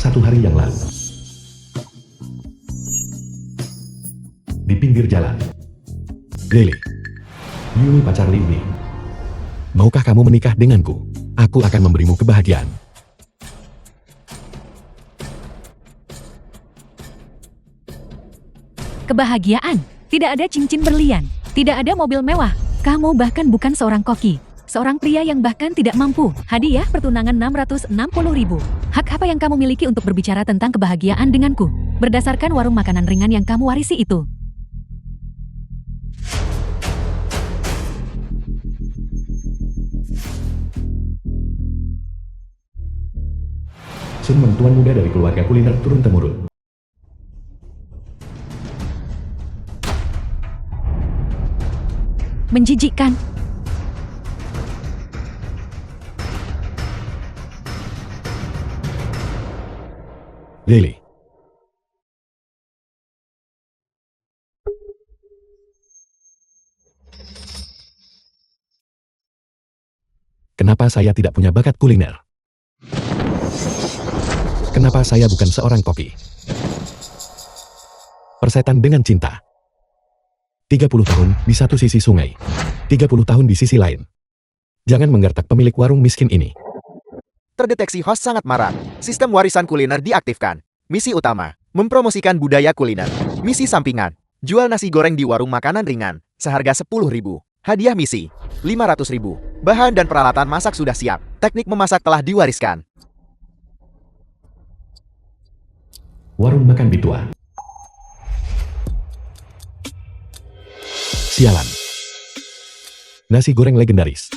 1 hari yang lalu. Di pinggir jalan. Lily. Yumi pacar Lily. Maukah kamu menikah denganku? Aku akan memberimu kebahagiaan. Kebahagiaan? Tidak ada cincin berlian, tidak ada mobil mewah. Kamu bahkan bukan seorang koki. Seorang pria yang bahkan tidak mampu. Hadiah pertunangan 660.000. Hak apa yang kamu miliki untuk berbicara tentang kebahagiaan denganku? Berdasarkan warung makanan ringan yang kamu warisi itu. Sun Meng, tuan muda dari keluarga kuliner turun-temurun. Menjijikkan. Lily. Kenapa saya tidak punya bakat kuliner? Kenapa saya bukan seorang koki? Persetan dengan cinta. 30 tahun di satu sisi sungai. 30 tahun di sisi lain. Jangan menggertak pemilik warung miskin ini. Terdeteksi host sangat marah. Sistem warisan kuliner diaktifkan. Misi utama, mempromosikan budaya kuliner. Misi sampingan, jual nasi goreng di warung makanan ringan, seharga 10.000. Hadiah misi, 500.000. Bahan dan peralatan masak sudah siap. Teknik memasak telah diwariskan. Warung makan Bitua. Sialan. Nasi goreng legendaris.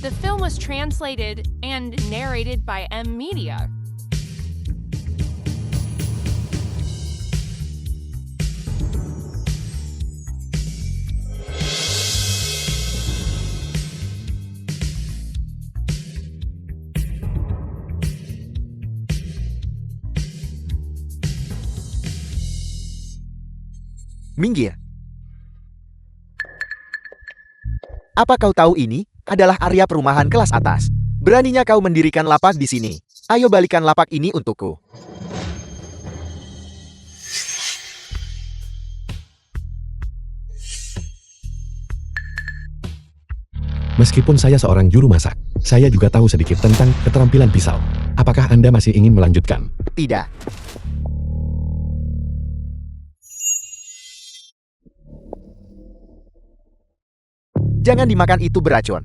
The film was translated and narrated by M Media. Minggir. Apa kau tahu ini adalah area perumahan kelas atas? Beraninya kau mendirikan lapak di sini. Ayo balikan lapak ini untukku. Meskipun saya seorang juru masak, saya juga tahu sedikit tentang keterampilan pisau. Apakah Anda masih ingin melanjutkan? Tidak. Jangan dimakan, itu beracun.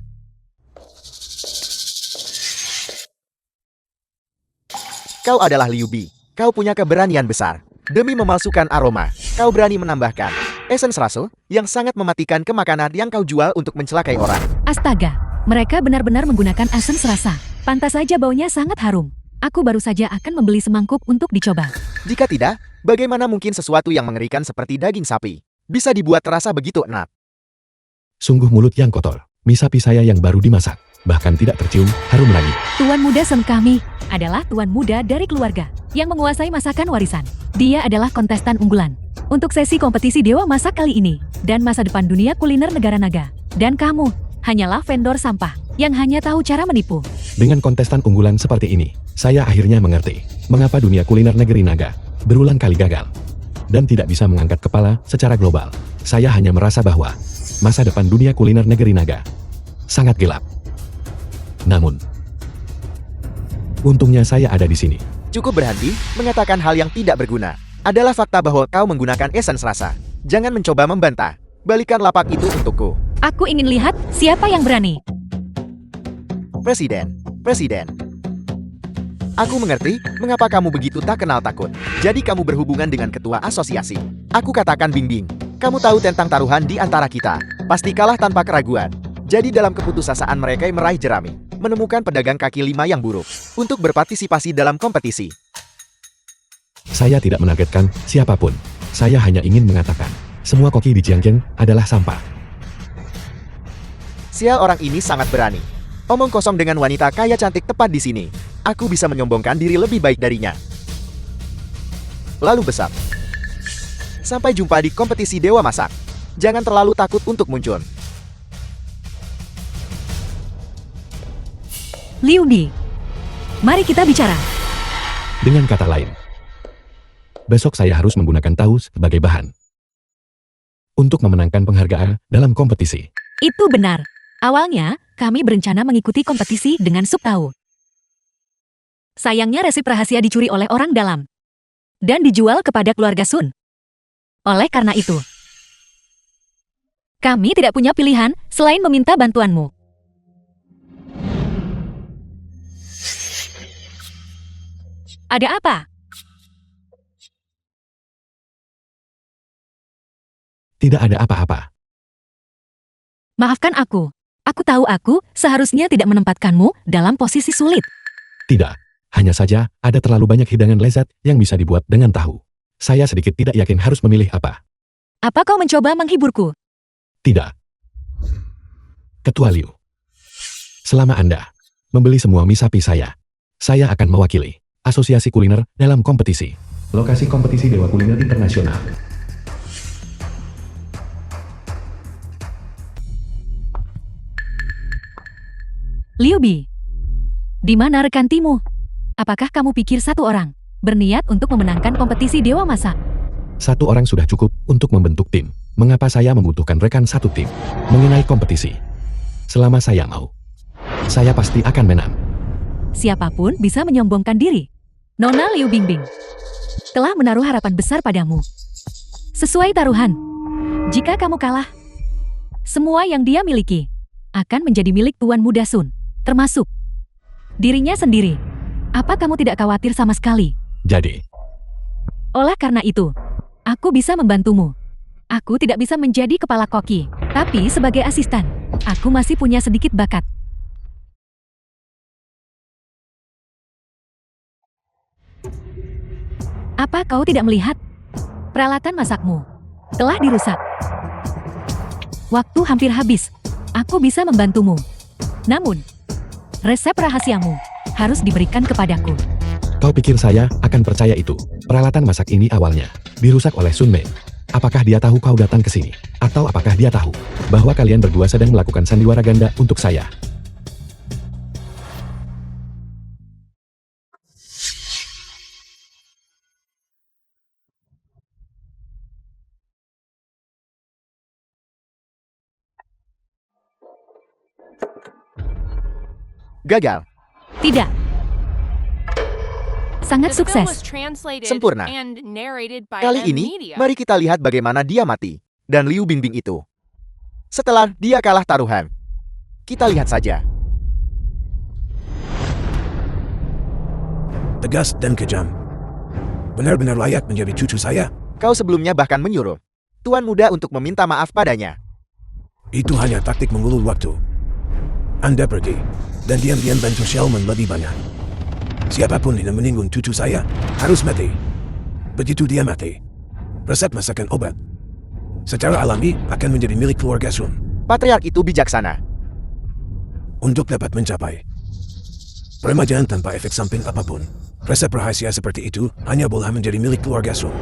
Kau adalah Liu Bi. Kau punya keberanian besar. Demi memalsukan aroma, kau berani menambahkan essence raso yang sangat mematikan ke makanan yang kau jual untuk mencelakai orang. Astaga, mereka benar-benar menggunakan essence rasa. Pantas saja baunya sangat harum. Aku baru saja akan membeli semangkuk untuk dicoba. Jika tidak, bagaimana mungkin sesuatu yang mengerikan seperti daging sapi bisa dibuat terasa begitu enak? Sungguh mulut yang kotor. Mie sapi saya yang baru dimasak, bahkan tidak tercium harum lagi. Tuan muda Sen kami adalah tuan muda dari keluarga yang menguasai masakan warisan. Dia adalah kontestan unggulan untuk sesi kompetisi Dewa Masak kali ini dan masa depan dunia kuliner negara naga. Dan kamu hanyalah vendor sampah yang hanya tahu cara menipu. Dengan kontestan unggulan seperti ini, saya akhirnya mengerti mengapa dunia kuliner negeri naga berulang kali gagal dan tidak bisa mengangkat kepala secara global. Saya hanya merasa bahwa masa depan dunia kuliner negeri naga sangat gelap. Namun, untungnya saya ada di sini. Cukup berhenti mengatakan hal yang tidak berguna. Adalah fakta bahwa kau menggunakan essence rasa. Jangan mencoba membantah. Balikan lapak itu untukku. Aku ingin lihat siapa yang berani. Presiden. Aku mengerti mengapa kamu begitu tak kenal takut. Jadi kamu berhubungan dengan ketua asosiasi. Aku katakan Bingbing. Kamu tahu tentang taruhan di antara kita. Pasti kalah tanpa keraguan. Jadi dalam keputusasaan mereka meraih jerami, menemukan pedagang kaki lima yang buruk untuk berpartisipasi dalam kompetisi. Saya tidak menargetkan siapapun. Saya hanya ingin mengatakan, semua koki di Jiangkeng adalah sampah. Sial, orang ini sangat berani. Omong kosong dengan wanita kaya cantik tepat di sini. Aku bisa menyombongkan diri lebih baik darinya. Lalu besar. Sampai jumpa di kompetisi Dewa Masak. Jangan terlalu takut untuk muncul. Liu Bi, mari kita bicara. Dengan kata lain, besok saya harus menggunakan tahu sebagai bahan untuk memenangkan penghargaan dalam kompetisi. Itu benar. Awalnya, kami berencana mengikuti kompetisi dengan sup tahu. Sayangnya resep rahasia dicuri oleh orang dalam dan dijual kepada keluarga Sun. Oleh karena itu, kami tidak punya pilihan selain meminta bantuanmu. Ada apa? Tidak ada apa-apa. Maafkan aku. Aku tahu aku seharusnya tidak menempatkanmu dalam posisi sulit. Tidak. Hanya saja, ada terlalu banyak hidangan lezat yang bisa dibuat dengan tahu. Saya sedikit tidak yakin harus memilih apa. Apa kau mencoba menghiburku? Tidak. Ketua Liu. Selama Anda membeli semua mie sapi saya akan mewakili Asosiasi Kuliner dalam kompetisi. Lokasi kompetisi Dewa Kuliner Internasional. Liu Bi, di mana rekan timmu? Apakah kamu pikir satu orang berniat untuk memenangkan kompetisi Dewa Masak? Satu orang sudah cukup untuk membentuk tim. Mengapa saya membutuhkan rekan satu tim? Mengenai kompetisi, selama saya mau, saya pasti akan menang. Siapapun bisa menyombongkan diri. Nona Liu Bingbing telah menaruh harapan besar padamu. Sesuai taruhan, jika kamu kalah, semua yang dia miliki akan menjadi milik Tuan Muda Sun, termasuk dirinya sendiri. Apa kamu tidak khawatir sama sekali? Jadi, Oleh karena itu, aku bisa membantumu. Aku tidak bisa menjadi kepala koki, tapi sebagai asisten, aku masih punya sedikit bakat. Apa kau tidak melihat? Peralatan masakmu telah dirusak. Waktu hampir habis. Aku bisa membantumu. Namun, resep rahasiamu harus diberikan kepadaku. kau pikir saya akan percaya itu? Peralatan masak ini awalnya dirusak oleh Sun Mei. Apakah dia tahu kau datang ke sini? Atau apakah dia tahu bahwa kalian berdua sedang melakukan sandiwara ganda untuk saya? Gagal. Tidak. Sangat The film was sukses. translated Sempurna. and narrated by Kali M ini, Media. mari kita lihat bagaimana dia mati. Dan Liu Bingbing itu. Setelah dia kalah taruhan. Kita lihat saja. Tegas dan kejam. Benar-benar layak menjadi cucu saya. Kau sebelumnya bahkan menyuruh Tuan Muda untuk meminta maaf padanya. Itu hanya taktik mengulur waktu. Anda pergi, dan diam-diam bantu Shelman lebih banyak. Siapapun yang menyinggung cucu saya, harus mati. Begitu dia mati, resep masakan obat secara alami akan menjadi milik keluarga Sun. Patriark itu bijaksana. Untuk dapat mencapai peremajaan tanpa efek samping apapun, resep rahasia seperti itu hanya boleh menjadi milik keluarga Sun.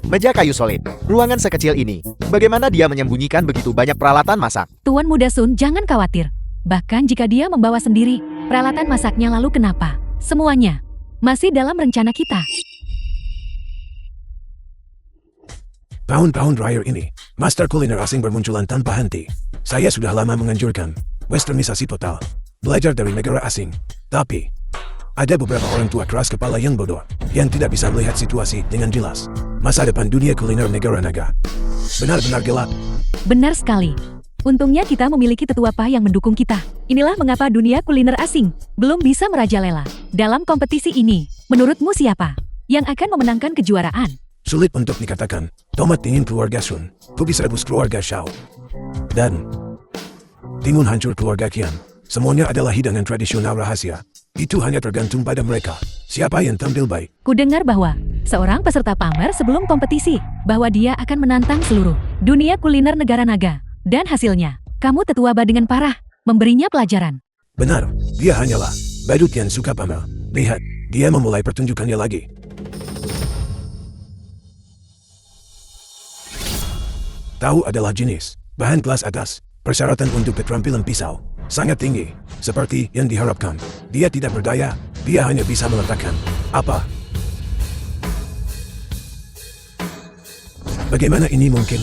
Meja kayu solid. Ruangan sekecil ini. Bagaimana dia menyembunyikan begitu banyak peralatan masak? Tuan Muda Sun jangan khawatir. Bahkan jika dia membawa sendiri peralatan masaknya, lalu kenapa? Semuanya masih dalam rencana kita. Tahun-tahun terakhir ini, master kuliner asing bermunculan tanpa henti. Saya sudah lama menganjurkan westernisasi total, belajar dari negara asing. Tapi, ada beberapa orang tua keras kepala yang bodoh, yang tidak bisa melihat situasi dengan jelas. Masa depan dunia kuliner negara naga benar-benar gelap. Benar sekali. Untungnya kita memiliki tetua PAH yang mendukung kita. Inilah mengapa dunia kuliner asing belum bisa merajalela dalam kompetisi ini. Menurutmu siapa yang akan memenangkan kejuaraan? Sulit untuk dikatakan. Tomat dingin keluarga Sun. Kubis rebus keluarga Shao. Dan timun hancur keluarga Qian. Semuanya adalah hidangan tradisional rahasia. Itu hanya tergantung pada mereka. Siapa yang tampil baik? Kudengar bahwa seorang peserta pamer sebelum kompetisi bahwa dia akan menantang seluruh dunia kuliner negara naga. Dan hasilnya, kamu tetuaba dengan parah, memberinya pelajaran. Benar, dia hanyalah badut yang suka pamer. Lihat, dia memulai pertunjukannya lagi. Tahu adalah jenis bahan kelas atas. Persyaratan untuk keterampilan pisau sangat tinggi. Seperti yang diharapkan. Dia tidak berdaya, dia hanya bisa meletakkan. Apa? Bagaimana ini mungkin?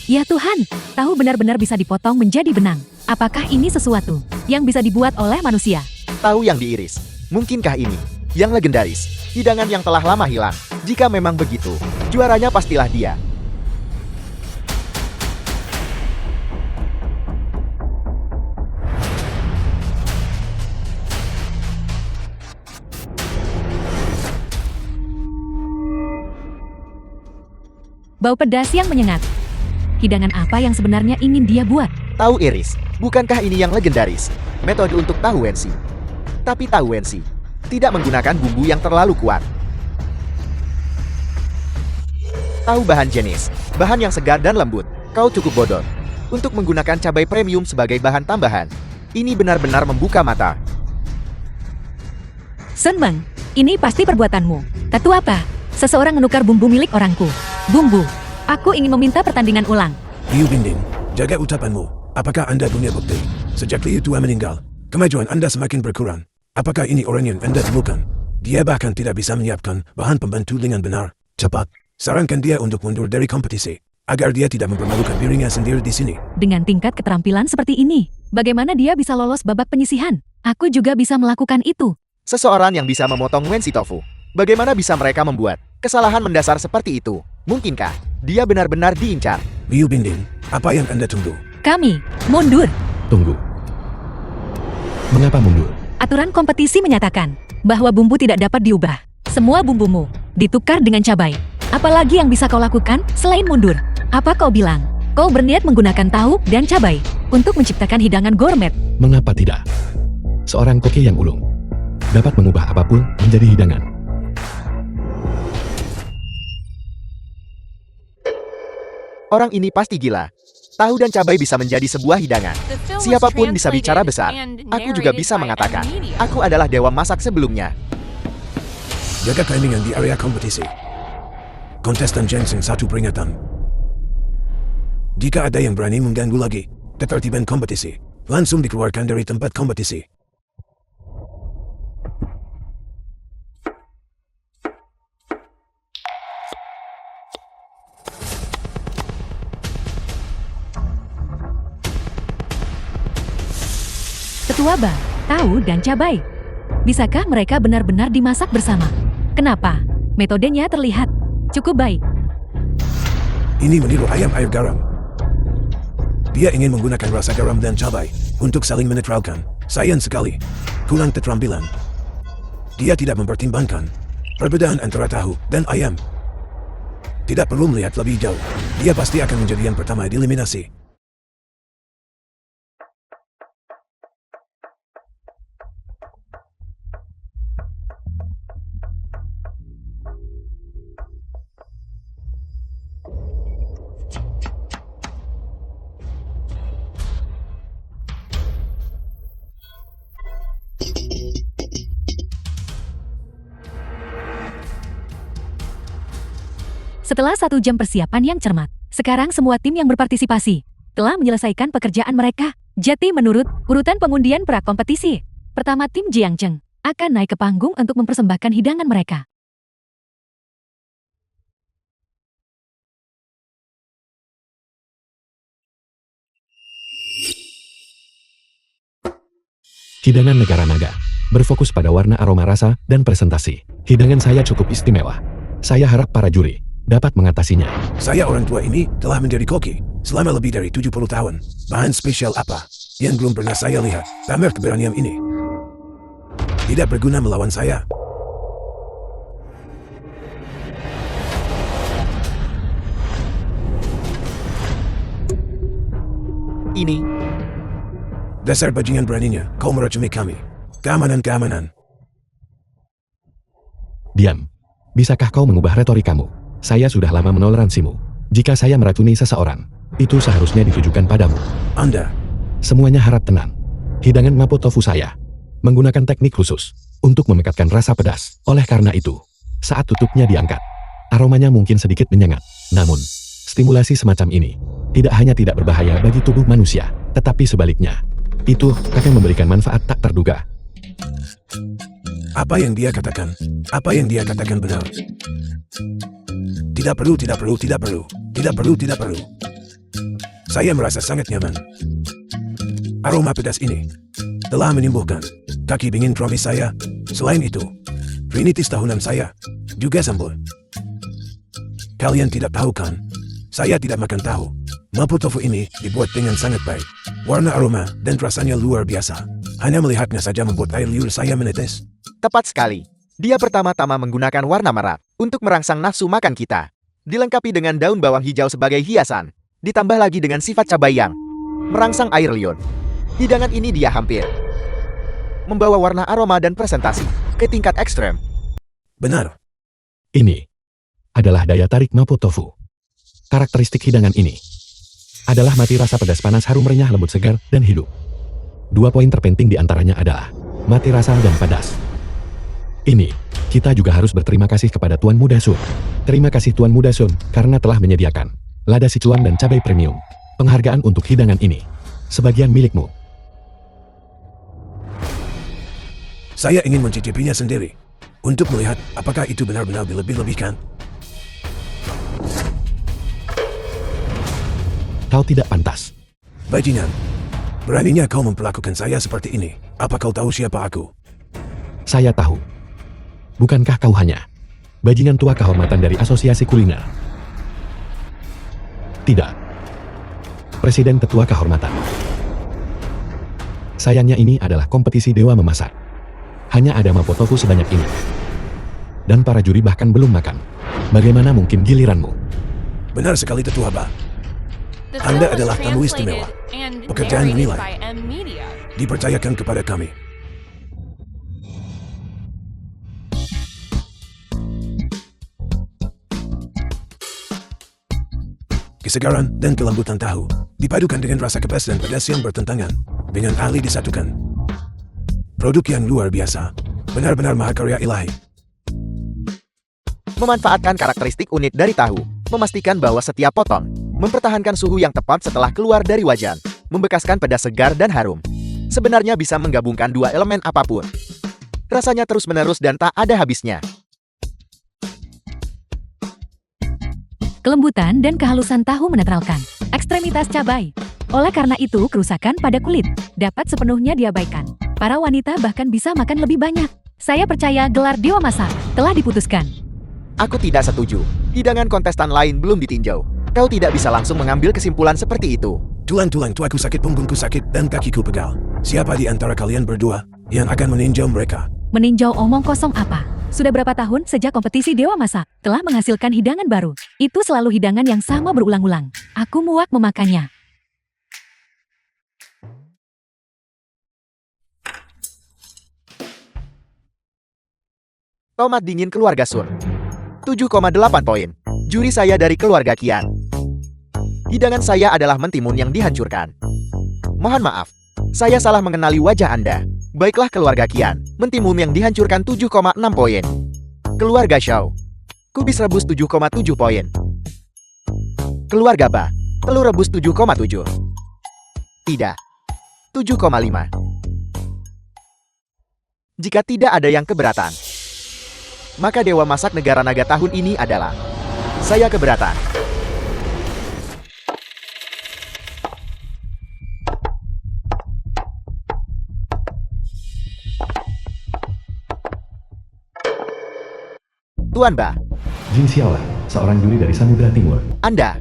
Ya Tuhan, tahu benar-benar bisa dipotong menjadi benang. Apakah ini sesuatu yang bisa dibuat oleh manusia? Tahu yang diiris. Mungkinkah ini yang legendaris? Hidangan yang telah lama hilang. Jika memang begitu, juaranya pastilah dia. Bau pedas yang menyengat. Hidangan apa yang sebenarnya ingin dia buat? Tahu iris, bukankah ini yang legendaris? Metode untuk tahu wensi. Tapi tahu wensi tidak menggunakan bumbu yang terlalu kuat. Tahu bahan jenis, bahan yang segar dan lembut. Kau cukup bodoh untuk menggunakan cabai premium sebagai bahan tambahan. Ini benar-benar membuka mata. Sun Meng, ini pasti perbuatanmu. Tentu apa? Seseorang menukar bumbu milik orangku. Bumbu. Aku ingin meminta pertandingan ulang. Liu Binding, jaga ucapanmu. Apakah Anda punya bukti? Sejak Liu Tua meninggal, kemajuan Anda semakin berkurang. Apakah ini orang yang Anda temukan? Dia bahkan tidak bisa menyiapkan bahan pembantu dengan benar. Cepat, sarankan dia untuk mundur dari kompetisi, agar dia tidak mempermalukan dirinya sendiri di sini. Dengan tingkat keterampilan seperti ini, bagaimana dia bisa lolos babak penyisihan? Aku juga bisa melakukan itu. Seseorang yang bisa memotong wensi tofu. Bagaimana bisa mereka membuat kesalahan mendasar seperti itu? Mungkinkah dia benar-benar diincar? Liu Binding, apa yang Anda tunggu? Kami mundur. Tunggu. Mengapa mundur? Aturan kompetisi menyatakan bahwa bumbu tidak dapat diubah. Semua bumbumu ditukar dengan cabai. Apalagi yang bisa kau lakukan selain mundur? Apa kau bilang kau berniat menggunakan tahu dan cabai untuk menciptakan hidangan gourmet? Mengapa tidak? Seorang koki yang ulung dapat mengubah apapun menjadi hidangan. Orang ini pasti gila. Tahu dan cabai bisa menjadi sebuah hidangan. The film was Siapapun bisa bicara translated besar. and Aku juga narrated bisa by mengatakan, M Media. aku adalah dewa masak sebelumnya. Jaga timingan di area kompetisi. Kontestan Jensen satu peringatan. Jika ada yang berani mengganggu lagi ketertiban kompetisi, langsung dikeluarkan dari tempat kompetisi. Tetuaba, tahu dan cabai. Bisakah mereka benar-benar dimasak bersama? Kenapa? Metodenya terlihat cukup baik. Ini meniru ayam air garam. Dia ingin menggunakan rasa garam dan cabai untuk saling menetralkan. Sayang sekali, kurang keterampilan. Dia tidak mempertimbangkan perbedaan antara tahu dan ayam. Tidak perlu melihat lebih jauh. Dia pasti akan menjadi yang pertama dieliminasi. Setelah 1 jam persiapan yang cermat, sekarang semua tim yang berpartisipasi telah menyelesaikan pekerjaan mereka. Jadi menurut urutan pengundian pra-kompetisi, pertama tim Jiangcheng akan naik ke panggung untuk mempersembahkan hidangan mereka. Hidangan negara naga berfokus pada warna, aroma, rasa, dan presentasi. Hidangan saya cukup istimewa. Saya harap para juri dapat mengatasinya. Saya orang tua ini telah menjadi koki selama lebih dari 70 tahun. Bahan spesial apa yang belum pernah saya lihat? Pamer keberanian ini tidak berguna melawan saya. Ini, Dasar bajingan beraninya, kau meracuni kami. Keamanan. Diam. Bisakah kau mengubah retorikamu? Saya sudah lama menoleransimu. Jika saya meracuni seseorang, itu seharusnya ditujukan padamu. Anda, Semuanya harap tenang. Hidangan mapo tofu saya menggunakan teknik khusus untuk memekatkan rasa pedas. Oleh karena itu, saat tutupnya diangkat, aromanya mungkin sedikit menyengat. Namun, stimulasi semacam ini tidak hanya tidak berbahaya bagi tubuh manusia, tetapi sebaliknya, itu akan memberikan manfaat tak terduga. apa yang dia katakan? Apa yang dia katakan benar? Tidak perlu. Saya merasa sangat nyaman. Aroma pedas ini telah menimbulkan kaki dingin kromis saya. Selain itu, rinitis tahunan saya juga sembuh. Kalian tidak tahu kan? Saya tidak makan tahu. Mapo tofu ini dibuat dengan sangat baik. Warna, aroma, dan rasanya luar biasa. Hanya melihatnya saja membuat air liur saya menetes. tepat sekali. Dia pertama-tama menggunakan warna merah untuk merangsang nafsu makan kita. Dilengkapi dengan daun bawang hijau sebagai hiasan. Ditambah lagi dengan sifat cabai yang merangsang air liur. Hidangan ini dia hampir membawa warna, aroma, dan presentasi ke tingkat ekstrem. Benar. Ini adalah daya tarik mapo tofu. Karakteristik hidangan ini adalah mati rasa pedas panas harum renyah lembut segar dan hidup. 2 poin terpenting diantaranya adalah mati rasa dan padas. Ini, kita juga harus berterima kasih kepada Tuan Muda Sun. Terima kasih Tuan Muda Sun karena telah menyediakan lada Sichuan dan cabai premium. Penghargaan untuk hidangan ini sebagian milikmu. Saya ingin mencicipinya sendiri untuk melihat apakah itu benar-benar dilebih-lebihkan. Kau tidak pantas. Bajingan, beraninya kau memperlakukan saya seperti ini. Apa kau tahu siapa aku? Saya tahu. Bukankah kau hanya bajingan tua kehormatan dari asosiasi kuliner? Tidak. Presiden tetua kehormatan. Sayangnya ini adalah kompetisi dewa memasak. Hanya ada mapo tofu sebanyak ini. Dan para juri bahkan belum makan. Bagaimana mungkin giliranmu? Benar sekali Tetua Ba. The Anda film was adalah tamu translated istimewa. and Pekerjaan narrated dinilai. by M Media. Dipercayakan kepada kami. Kesegaran dan kelembutan tahu dipadukan dengan rasa kepas dan pedas yang bertentangan dengan ahli disatukan. Produk yang luar biasa, benar-benar mahakarya ilahi. Memanfaatkan karakteristik unik dari tahu, memastikan bahwa setiap potong mempertahankan suhu yang tepat setelah keluar dari wajan, membekaskan pedas segar dan harum. Sebenarnya bisa menggabungkan 2 elemen apapun. Rasanya terus-menerus dan tak ada habisnya. Kelembutan dan kehalusan tahu menetralkan ekstremitas cabai. Oleh karena itu, kerusakan pada kulit dapat sepenuhnya diabaikan. Para wanita bahkan bisa makan lebih banyak. Saya percaya gelar Dewa Masak telah diputuskan. Aku tidak setuju. Hidangan kontestan lain belum ditinjau. Kau tidak bisa langsung mengambil kesimpulan seperti itu. Tulang-tulang tuaku sakit, punggungku sakit, dan kakiku pegal. Siapa di antara kalian berdua yang akan meninjau mereka? Meninjau omong kosong apa? Sudah berapa tahun sejak kompetisi Dewa Masak telah menghasilkan hidangan baru. Itu selalu hidangan yang sama berulang-ulang. Aku muak memakannya. Tomat dingin keluarga Sun. 7,8 poin. Juri saya dari keluarga Kian. Hidangan saya adalah mentimun yang dihancurkan. Mohon maaf, saya salah mengenali wajah Anda. Baiklah keluarga Kian, mentimun yang dihancurkan 7,6 poin. Keluarga Shao, kubis rebus 7,7 poin. Keluarga Ba, telur rebus 7,7. Tidak, 7,5. Jika tidak ada yang keberatan, maka Dewa Masak Negara Naga tahun ini adalah saya keberatan. Tuan Ba, Jin Xiaolan, seorang juri dari Samudra Timur. Anda,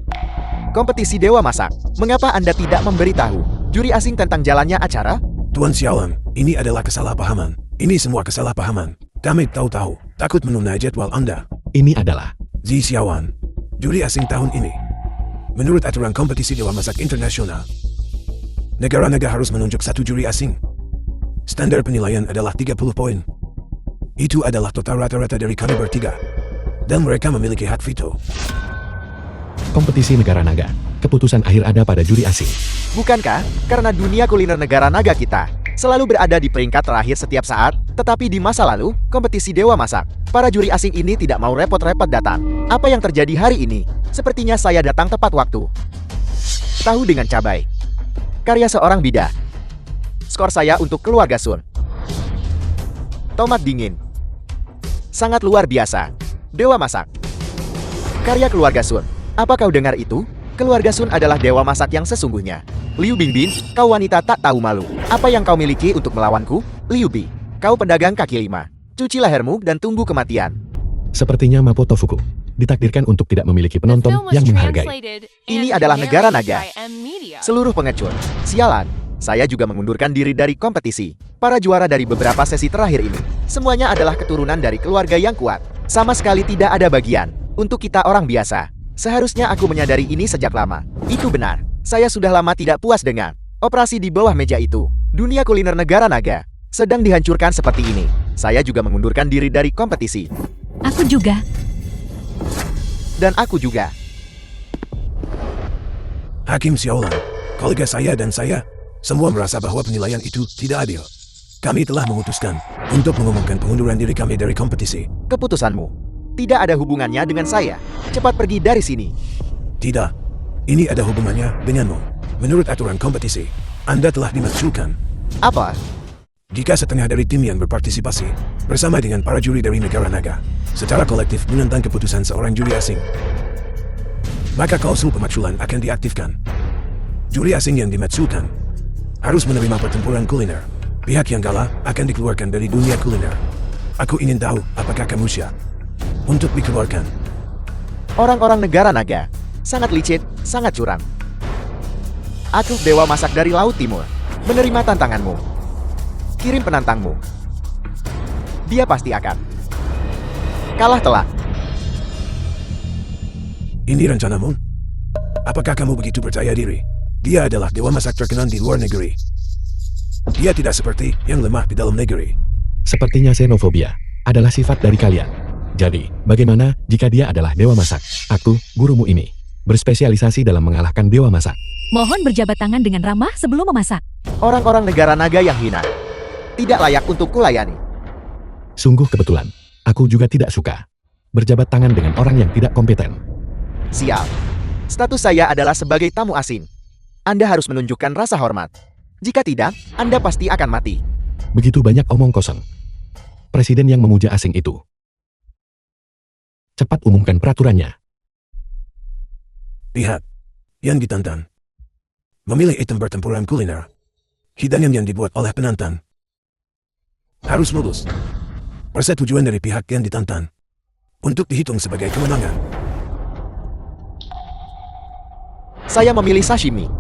kompetisi Dewa Masak, mengapa Anda tidak memberitahu juri asing tentang jalannya acara? Tuan Xiaolan, ini adalah kesalahpahaman. Ini semua kesalahpahaman. Kami tahu-tahu, takut menunda jadwal Anda. Ini adalah Zi Xiaowan, juri asing tahun ini. Menurut aturan kompetisi Dewa Masak Internasional, Negara-negara harus menunjuk satu juri asing. Standar penilaian adalah 30 poin. Itu adalah total rata-rata dari kami bertiga. Dan mereka memiliki hak veto. Kompetisi negara naga. Keputusan akhir ada pada juri asing. Bukankah karena dunia kuliner negara naga kita selalu berada di peringkat terakhir setiap saat, tetapi di masa lalu, kompetisi Dewa Masak, para juri asing ini tidak mau repot-repot datang. Apa yang terjadi hari ini? Sepertinya saya datang tepat waktu. Tahu dengan cabai. Karya seorang bidah. Skor saya untuk keluarga Sun. Tomat dingin. Sangat luar biasa. Dewa Masak. Karya keluarga Sun. Apa kau dengar itu? Keluarga Sun adalah dewa masak yang sesungguhnya. Liu Bingbin, kau wanita tak tahu malu. Apa yang kau miliki untuk melawanku? Liu Bi, kau pedagang kaki lima. Cuci lehermu dan tunggu kematian. Sepertinya Mapo Tofuku ditakdirkan untuk tidak memiliki The penonton film was yang menghargai. translated Ini and adalah negara narrated naga. by M Media. Seluruh pengecut. Sialan. Saya juga mengundurkan diri dari kompetisi. Para juara dari beberapa sesi terakhir ini, semuanya adalah keturunan dari keluarga yang kuat. Sama sekali tidak ada bagian untuk kita orang biasa. Seharusnya aku menyadari ini sejak lama. Itu benar. Saya sudah lama tidak puas dengan operasi di bawah meja itu. Dunia kuliner negara naga sedang dihancurkan seperti ini. Saya juga mengundurkan diri dari kompetisi. Aku juga. Dan aku juga. Hakim Xiaolan, kolega saya dan saya, semua merasa bahwa penilaian itu tidak adil. Kami telah memutuskan untuk mengumumkan pengunduran diri kami dari kompetisi. Keputusanmu tidak ada hubungannya dengan saya. Cepat pergi dari sini. Tidak, ini ada hubungannya denganmu. Menurut aturan kompetisi, Anda telah dimaksudkan. Apa? Jika setengah dari tim yang berpartisipasi, bersama dengan para juri dari negara naga, secara kolektif menentang keputusan seorang juri asing, maka klausul pemakzulan akan diaktifkan. Juri asing yang dimaksudkan harus menerima pertempuran kuliner. Pihak yang kalah akan dikeluarkan dari dunia kuliner. Aku ingin tahu apakah kamu siap untuk dikeluarkan. Orang-orang negara naga sangat licik, sangat curang. Aku dewa masak dari Laut Timur, menerima tantanganmu. Kirim penantangmu. Dia pasti akan kalah telak. Ini rencanamu? Apakah kamu begitu percaya diri? Dia adalah dewa masak terkenal di luar negeri. Dia tidak seperti yang lemah di dalam negeri. Sepertinya xenofobia adalah sifat dari kalian. Jadi, bagaimana jika dia adalah dewa masak? Aku, gurumu ini, berspesialisasi dalam mengalahkan dewa masak. Mohon berjabat tangan dengan ramah sebelum memasak. Orang-orang negara naga yang hina tidak layak untuk kulayani. Sungguh kebetulan, aku juga tidak suka berjabat tangan dengan orang yang tidak kompeten. Sial. Status saya adalah sebagai tamu asing. Anda harus menunjukkan rasa hormat. Jika tidak, Anda pasti akan mati. Begitu banyak omong kosong. Presiden yang memuja asing itu. Cepat umumkan peraturannya. Lihat, yang ditantang memilih item pertempuran kuliner. Hidangan yang dibuat oleh penantang harus lulus persetujuan dari pihak yang ditantang untuk dihitung sebagai kemenangan. Saya memilih sashimi.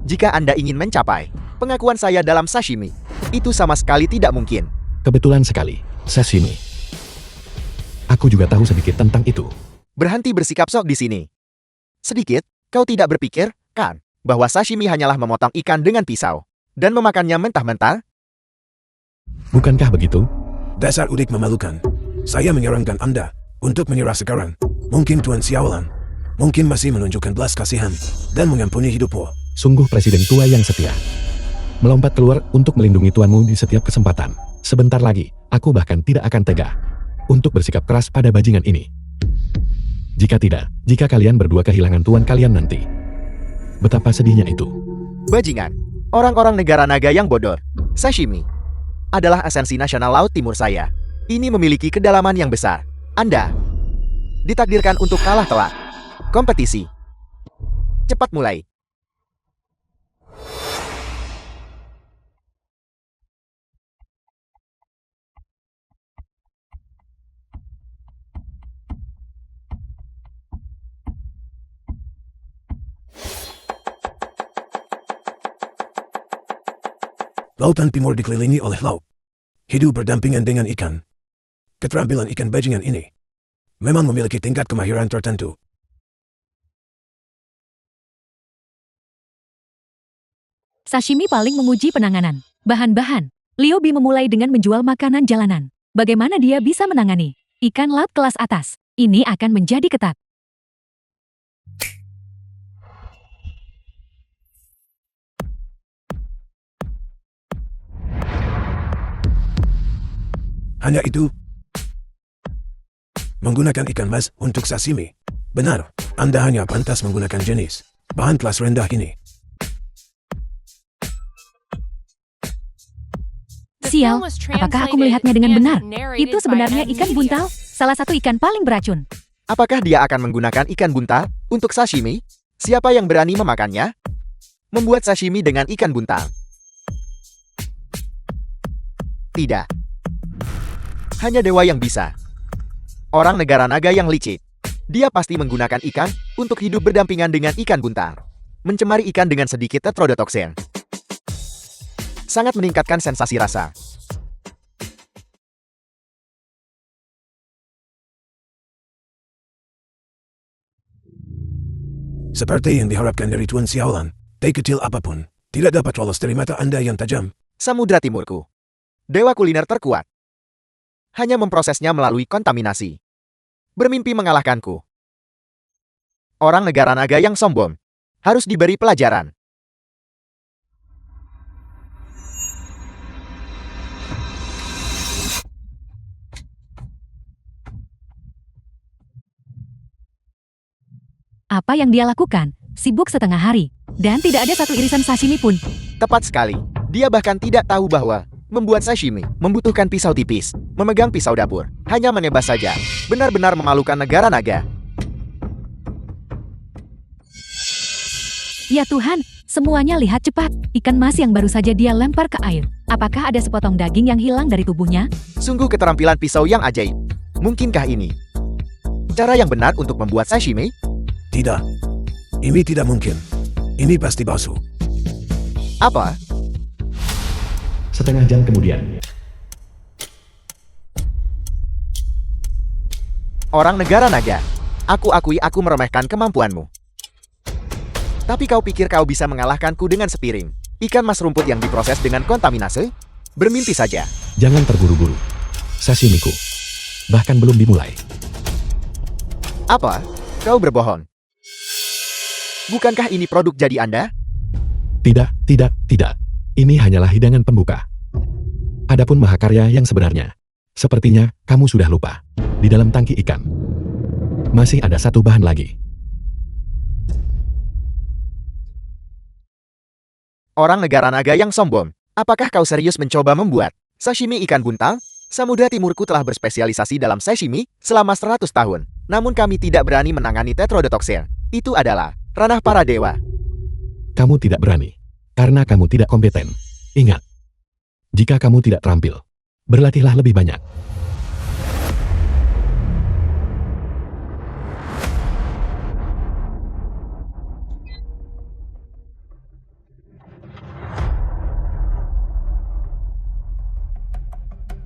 Jika Anda ingin mencapai pengakuan saya dalam sashimi, itu sama sekali tidak mungkin. Kebetulan sekali, sashimi. Aku juga tahu sedikit tentang itu. Berhenti bersikap sok di sini. Sedikit, kau tidak berpikir, kan, bahwa sashimi hanyalah memotong ikan dengan pisau dan memakannya mentah-mentah? Bukankah begitu? Dasar udik memalukan. Saya menyarankan Anda untuk menyerah sekarang. Mungkin Tuan Xiaolan mungkin masih menunjukkan belas kasihan dan mengampuni hidupmu. Sungguh presiden tua yang setia. Melompat keluar untuk melindungi tuanmu di setiap kesempatan. Sebentar lagi, aku bahkan tidak akan tega untuk bersikap keras pada bajingan ini. Jika tidak, jika kalian berdua kehilangan tuan kalian nanti, betapa sedihnya itu. Bajingan. Orang-orang negara naga yang bodoh. Sashimi adalah esensi nasional Laut Timur saya. Ini memiliki kedalaman yang besar. Anda ditakdirkan untuk kalah telak. Kompetisi. Cepat mulai. Lautan Timur dikelilingi oleh laut. Hidup berdampingan dengan ikan. Keterampilan ikan bajingan ini memang memiliki tingkat kemahiran tertentu. Sashimi paling menguji penanganan. Bahan-bahan. Liobi memulai dengan menjual makanan jalanan. Bagaimana dia bisa menangani ikan laut kelas atas? Ini akan menjadi ketat. Hanya itu? Menggunakan ikan mas untuk sashimi. Benar, Anda hanya pantas menggunakan jenis bahan kelas rendah ini. Sial, apakah aku melihatnya dengan benar? Itu sebenarnya ikan buntal, salah satu ikan paling beracun. Apakah dia akan menggunakan ikan buntal untuk sashimi? Siapa yang berani memakannya? Membuat sashimi dengan ikan buntal. Tidak. Hanya dewa yang bisa. Orang negara naga yang licik. Dia pasti menggunakan ikan untuk hidup berdampingan dengan ikan buntal. Mencemari ikan dengan sedikit tetrodotoksin. Sangat meningkatkan sensasi rasa. Seperti yang diharapkan dari Tuan Xiaolan, teh kecil apapun tidak dapat lolos dari mata Anda yang tajam. Samudra Timurku. Dewa kuliner terkuat. Hanya memprosesnya melalui kontaminasi. Bermimpi mengalahkanku. Orang negara naga yang sombong harus diberi pelajaran. Apa yang dia lakukan? Sibuk setengah hari. Dan tidak ada satu irisan sashimi pun. Tepat sekali. Dia bahkan tidak tahu bahwa membuat sashimi membutuhkan pisau tipis. Memegang pisau dapur. Hanya menebas saja. Benar-benar memalukan negara naga. Ya Tuhan, semuanya lihat cepat. Ikan mas yang baru saja dia lempar ke air. Apakah ada sepotong daging yang hilang dari tubuhnya? Sungguh keterampilan pisau yang ajaib. Mungkinkah ini cara yang benar untuk membuat sashimi? Tidak. Ini tidak mungkin. Ini pasti palsu. Apa? Setengah jam kemudian, Orang negara naga. Aku akui aku meremehkan kemampuanmu. Tapi kau pikir kau bisa mengalahkanku dengan sepiring ikan mas rumput yang diproses dengan kontaminasi? Bermimpi saja. jangan terburu-buru. Sashimiku bahkan belum dimulai. Apa? Kau berbohong. Bukankah ini produk jadi Anda? Tidak, tidak, tidak. Ini hanyalah hidangan pembuka. Adapun mahakarya yang sebenarnya, sepertinya kamu sudah lupa. Di dalam tangki ikan, masih ada satu bahan lagi. Orang negara naga yang sombong. Apakah kau serius mencoba membuat sashimi ikan buntal? Samudra Timurku telah berspesialisasi dalam sashimi selama 100 tahun. Namun kami tidak berani menangani tetrodotoksin. Itu adalah ranah para dewa. Kamu tidak berani, karena kamu tidak kompeten. Ingat, jika kamu tidak terampil, berlatihlah lebih banyak.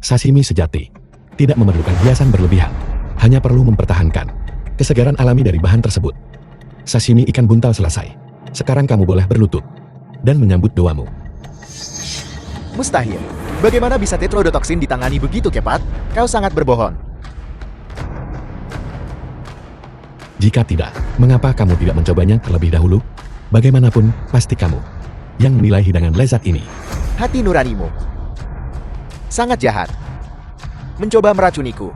Sashimi sejati tidak memerlukan hiasan berlebihan, hanya perlu mempertahankan kesegaran alami dari bahan tersebut. Sashimi ikan buntal selesai. Sekarang kamu boleh berlutut dan menyambut doamu. Mustahil. Bagaimana bisa tetrodotoksin ditangani begitu cepat? Kau sangat berbohong. Jika tidak, mengapa kamu tidak mencobanya terlebih dahulu? Bagaimanapun, pasti kamu yang menilai hidangan lezat ini. Hati nuranimu sangat jahat. Mencoba meracuniku.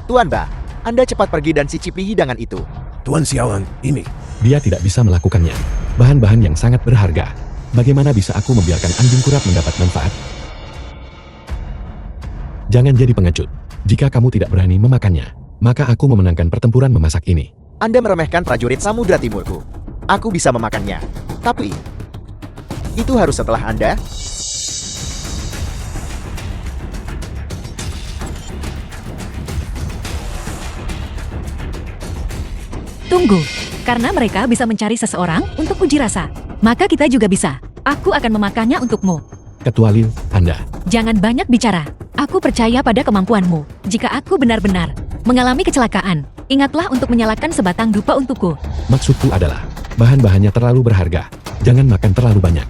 Tuan Ba, Anda cepat pergi dan cicipi hidangan itu. Tuan Xiaolan, ini. Dia tidak bisa melakukannya. Bahan-bahan yang sangat berharga. Bagaimana bisa aku membiarkan anjing kurap mendapat manfaat? Jangan jadi pengecut. Jika kamu tidak berani memakannya, maka aku memenangkan pertempuran memasak ini. Anda meremehkan prajurit Samudra Timurku. Aku bisa memakannya. Tapi itu harus setelah Anda. Tunggu, karena mereka bisa mencari seseorang untuk uji rasa. Maka kita juga bisa. Aku akan memakannya untukmu. Kecuali Anda. Jangan banyak bicara. Aku percaya pada kemampuanmu. Jika aku benar-benar mengalami kecelakaan, ingatlah untuk menyalakan sebatang dupa untukku. Maksudku adalah, bahan-bahannya terlalu berharga. Jangan makan terlalu banyak.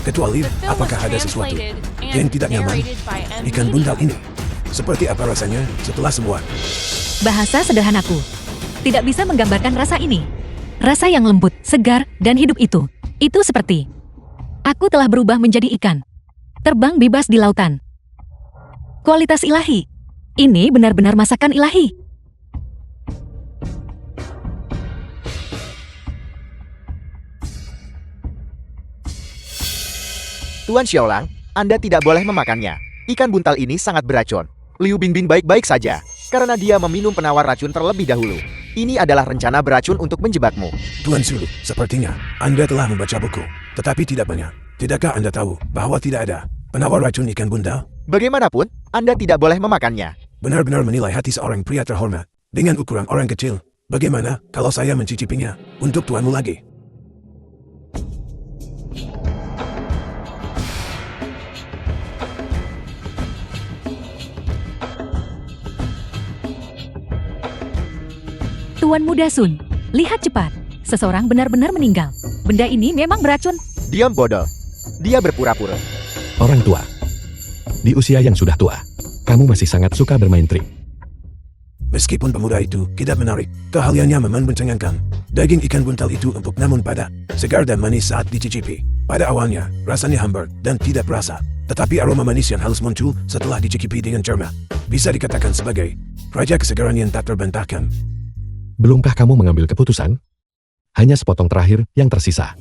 Ketua Liv, The film was apakah ada sesuatu translated yang and tidak nyaman? narrated by M. Ikan Media. bundal ini. Seperti apa rasanya setelah semua? Bahasa sederhanaku. Tidak bisa menggambarkan rasa ini. Rasa yang lembut, segar, dan hidup itu. Itu seperti aku telah berubah menjadi ikan. Terbang bebas di lautan. Kualitas ilahi. Ini benar-benar masakan ilahi. Tuan Xiaolang, Anda tidak boleh memakannya. Ikan buntal ini sangat beracun. Liu Bingbing baik-baik saja, karena dia meminum penawar racun terlebih dahulu. Ini adalah rencana beracun untuk menjebakmu. Tuan Sulu, sepertinya Anda telah membaca buku, tetapi tidak banyak. Tidakkah Anda tahu bahwa tidak ada penawar racun ikan bundal? Bagaimanapun, Anda tidak boleh memakannya. Benar-benar menilai hati seorang pria terhormat dengan ukuran orang kecil. Bagaimana kalau saya mencicipinya untuk tuanmu lagi? Tuan Muda Sun, lihat cepat. Seseorang benar-benar meninggal. Benda ini memang beracun. Diam bodoh. Dia berpura-pura. Orang tua. Di usia yang sudah tua, kamu masih sangat suka bermain trik. Meskipun pemuda itu tidak menarik, keahliannya memang mencengangkan. Daging ikan buntal itu empuk namun padat, segar dan manis saat dicicipi. Pada awalnya, rasanya hambar dan tidak perasa. Tetapi aroma manis yang halus muncul setelah dicicipi dengan cermat. Bisa dikatakan sebagai raja kesegaran yang tak terbantahkan. Belumkah kamu mengambil keputusan? Hanya sepotong terakhir yang tersisa.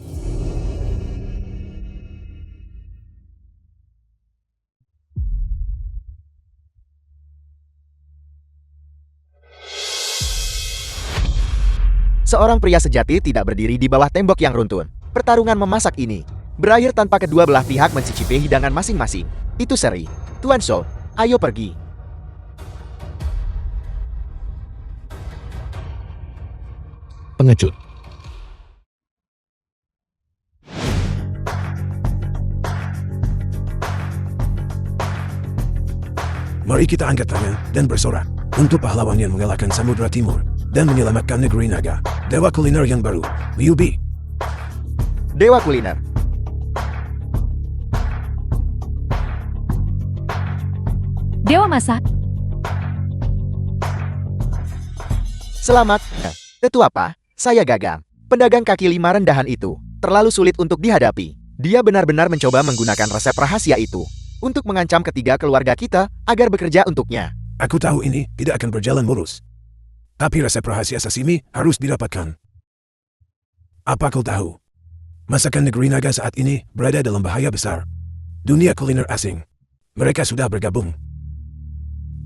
Seorang pria sejati tidak berdiri di bawah tembok yang runtun. Pertarungan memasak ini berakhir tanpa kedua belah pihak mencicipi hidangan masing-masing. Itu seri. Tuan Shou, ayo pergi. Pengecut. Mari kita angkat tangan dan bersorak untuk pahlawan yang mengalahkan Samudra Timur dan menyelamatkan negeri naga. Dewa kuliner yang baru, Liu Bi. Dewa kuliner. Dewa masak. Selamat. Tetua apa? Saya gagal. Pedagang kaki lima rendahan itu terlalu sulit untuk dihadapi. Dia benar-benar mencoba menggunakan resep rahasia itu untuk mengancam ketiga keluarga kita agar bekerja untuknya. Aku tahu ini tidak akan berjalan mulus. Tapi resep rahasia sashimi harus didapatkan. Apa kau tahu? Masakan negeri naga saat ini berada dalam bahaya besar. Dunia kuliner asing. Mereka sudah bergabung.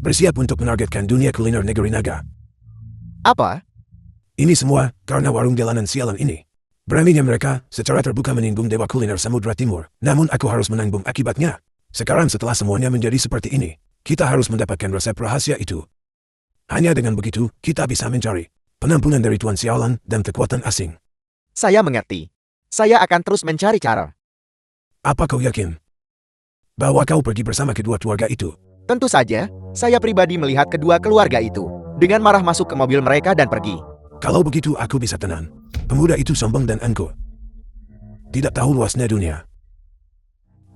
Bersiap untuk menargetkan dunia kuliner negeri naga. Apa? Ini semua karena warung jalanan sialan ini. Beraninya mereka secara terbuka menyinggung dewa kuliner Samudra Timur. Namun aku harus menanggung akibatnya. Sekarang setelah semuanya menjadi seperti ini, kita harus mendapatkan resep rahasia itu. Hanya dengan begitu, kita bisa mencari penampungan dari Tuan Xiaolan dan kekuatan asing. Saya mengerti. Saya akan terus mencari cara. Apa kau yakin bahwa kau pergi bersama kedua keluarga itu? Tentu saja, saya pribadi melihat kedua keluarga itu dengan marah masuk ke mobil mereka dan pergi. Kalau begitu aku bisa tenang. Pemuda itu sombong dan angkuh. Tidak tahu luasnya dunia.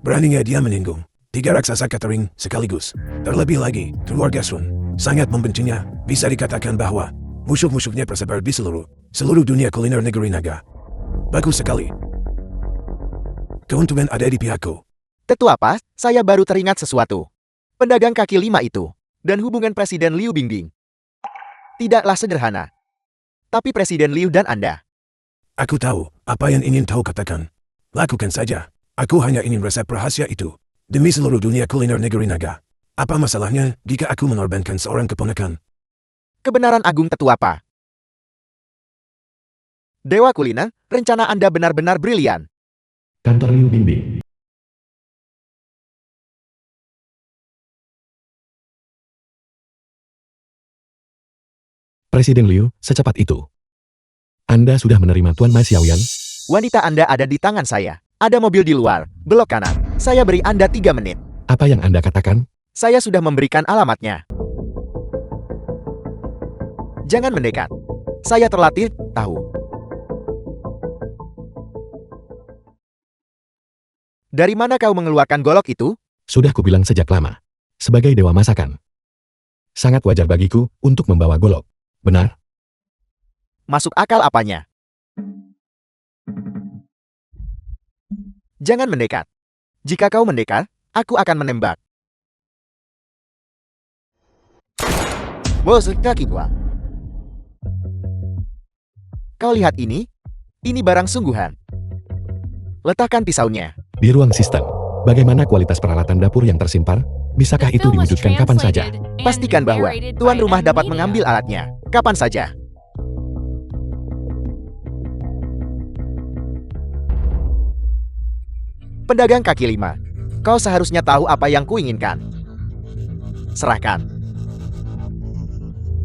Beraninya dia menyinggung tiga raksasa catering sekaligus. Terlebih lagi, keluarga Sun sangat membencinya. Bisa dikatakan bahwa musuh-musuhnya tersebar di seluruh dunia kuliner negeri naga. Bagus sekali. Keuntungan ada di pihakku. Tetua apa? Saya baru teringat sesuatu. Pedagang kaki lima itu dan hubungan Presiden Liu Bingbing tidaklah sederhana. Tapi Presiden Liu dan Anda. Aku tahu apa yang ingin kau katakan. Lakukan saja. Aku hanya ingin resep rahasia itu demi seluruh dunia kuliner negeri naga. Apa masalahnya jika aku mengorbankan seorang keponakan? Kebenaran agung tetua apa? Dewa kuliner, rencana Anda benar-benar brilian. Kantor Liu Bingbing. Presiden Liu, secepat itu. Anda sudah menerima Tuan Ma Xiaoyan? Wanita Anda ada di tangan saya. Ada mobil di luar, belok kanan. Saya beri Anda 3 menit. Apa yang Anda katakan? Saya sudah memberikan alamatnya. Jangan mendekat. Saya terlatih, tahu. Dari mana kau mengeluarkan golok itu? Sudah kubilang sejak lama. Sebagai dewa masakan. Sangat wajar bagiku untuk membawa golok. Benar? Masuk akal apanya? Jangan mendekat. Jika kau mendekat, aku akan menembak. Bos, kaki gua. Kau lihat ini? Ini barang sungguhan. Letakkan pisaunya. Di ruang sistem. Bagaimana kualitas peralatan dapur yang tersimpar? Bisakah The itu film was diwujudkan kapan saja? translated and Pastikan bahwa narrated tuan by rumah M dapat Media. mengambil alatnya. Kapan saja. Pedagang kaki lima. Kau seharusnya tahu apa yang kuinginkan. Serahkan.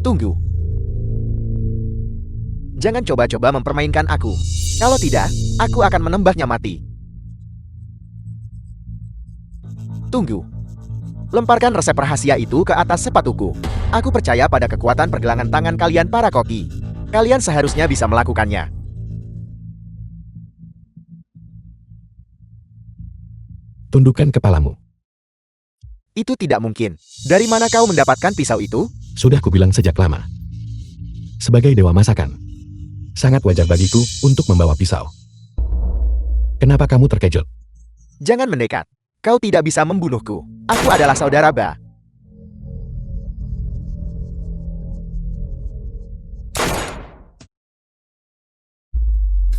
Tunggu. Jangan coba-coba mempermainkan aku. Kalau tidak, aku akan menembaknya mati. Tunggu. Lemparkan resep rahasia itu ke atas sepatuku. Aku percaya pada kekuatan pergelangan tangan kalian para koki. Kalian seharusnya bisa melakukannya. Tundukkan kepalamu. Itu tidak mungkin. Dari mana kau mendapatkan pisau itu? Sudah kubilang sejak lama. Sebagai dewa masakan. Sangat wajar bagiku untuk membawa pisau. Kenapa kamu terkejut? Jangan mendekat. Kau tidak bisa membunuhku. Aku adalah saudara Ba.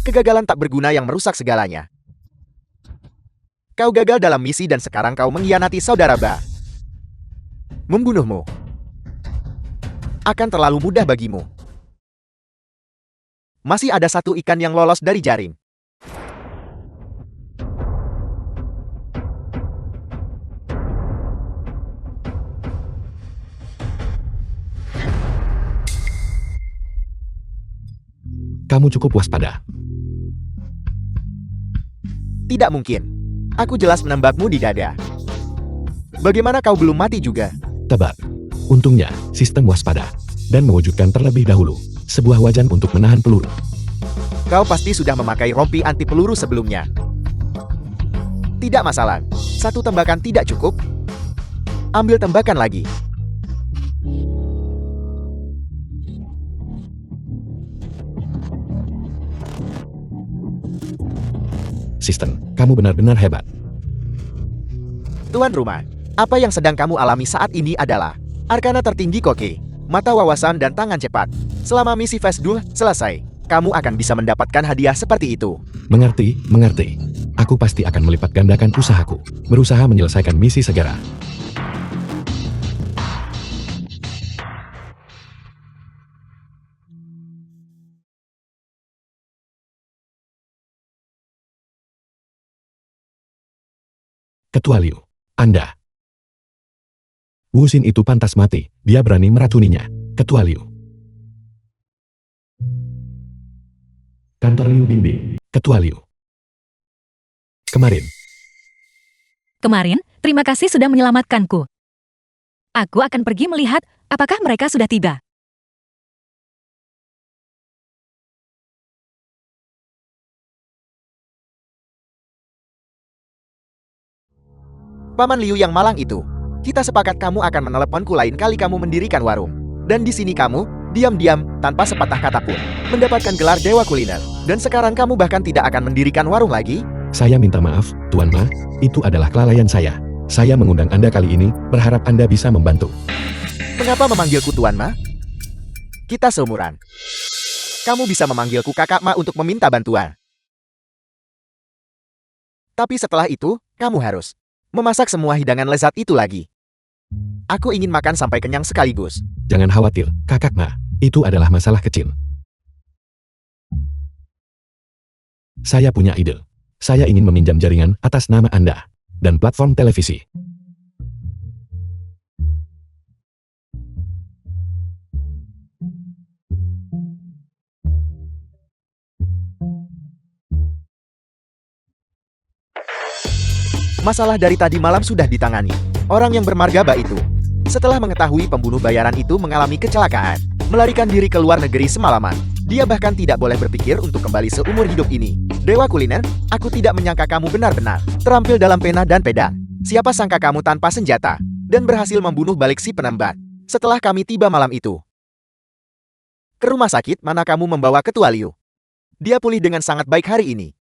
Kegagalan tak berguna yang merusak segalanya. Kau gagal dalam misi dan sekarang kau mengkhianati saudara Ba. Membunuhmu akan terlalu mudah bagimu. Masih ada satu ikan yang lolos dari jaring. Kamu cukup waspada. Tidak mungkin. Aku jelas menembakmu di dada. Bagaimana kau belum mati juga? Tebak. Untungnya, sistem waspada. Dan mewujudkan terlebih dahulu sebuah wajan untuk menahan peluru. Kau pasti sudah memakai rompi anti peluru sebelumnya. Tidak masalah. Satu tembakan tidak cukup. Ambil tembakan lagi. Sistem, kamu benar-benar hebat. Tuan rumah, apa yang sedang kamu alami saat ini adalah arkana tertinggi koke, mata wawasan dan tangan cepat. Selama misi Phase 2 selesai, kamu akan bisa mendapatkan hadiah seperti itu. Mengerti, mengerti. Aku pasti akan melipat gandakan usahaku. Berusaha menyelesaikan misi segera. Ketua Liu, Anda. Wuxin itu pantas mati, dia berani meracuninya. Ketua Liu. Kantor Liu Bingbing, Ketua Liu. Kemarin, Terima kasih sudah menyelamatkanku. Aku akan pergi melihat apakah mereka sudah tiba. Paman Liu yang malang itu. Kita sepakat kamu akan meneleponku lain kali kamu mendirikan warung. Dan di sini kamu, diam-diam, tanpa sepatah kata pun, mendapatkan gelar Dewa Kuliner. Dan sekarang kamu bahkan tidak akan mendirikan warung lagi? Saya minta maaf, Tuan Ma, itu adalah kelalaian saya. Saya mengundang Anda kali ini, berharap Anda bisa membantu. Mengapa memanggilku Tuan Ma? Kita seumuran. Kamu bisa memanggilku Kakak Ma untuk meminta bantuan. Tapi setelah itu, kamu harus memasak semua hidangan lezat itu lagi. Aku ingin makan sampai kenyang sekaligus. Jangan khawatir, Kakak Ma, itu adalah masalah kecil. Saya punya ide. Saya ingin meminjam jaringan atas nama Anda dan platform televisi. Masalah dari tadi malam sudah ditangani. orang yang bermargaba itu. Setelah mengetahui pembunuh bayaran itu mengalami kecelakaan, melarikan diri ke luar negeri semalaman, dia bahkan tidak boleh berpikir untuk kembali seumur hidup ini. Dewa kuliner, aku tidak menyangka kamu benar-benar terampil dalam pena dan pedang. Siapa sangka kamu tanpa senjata dan berhasil membunuh balik si penembak. Setelah kami tiba malam itu ke rumah sakit, mana kamu membawa Ketua Liu? Dia pulih dengan sangat baik hari ini.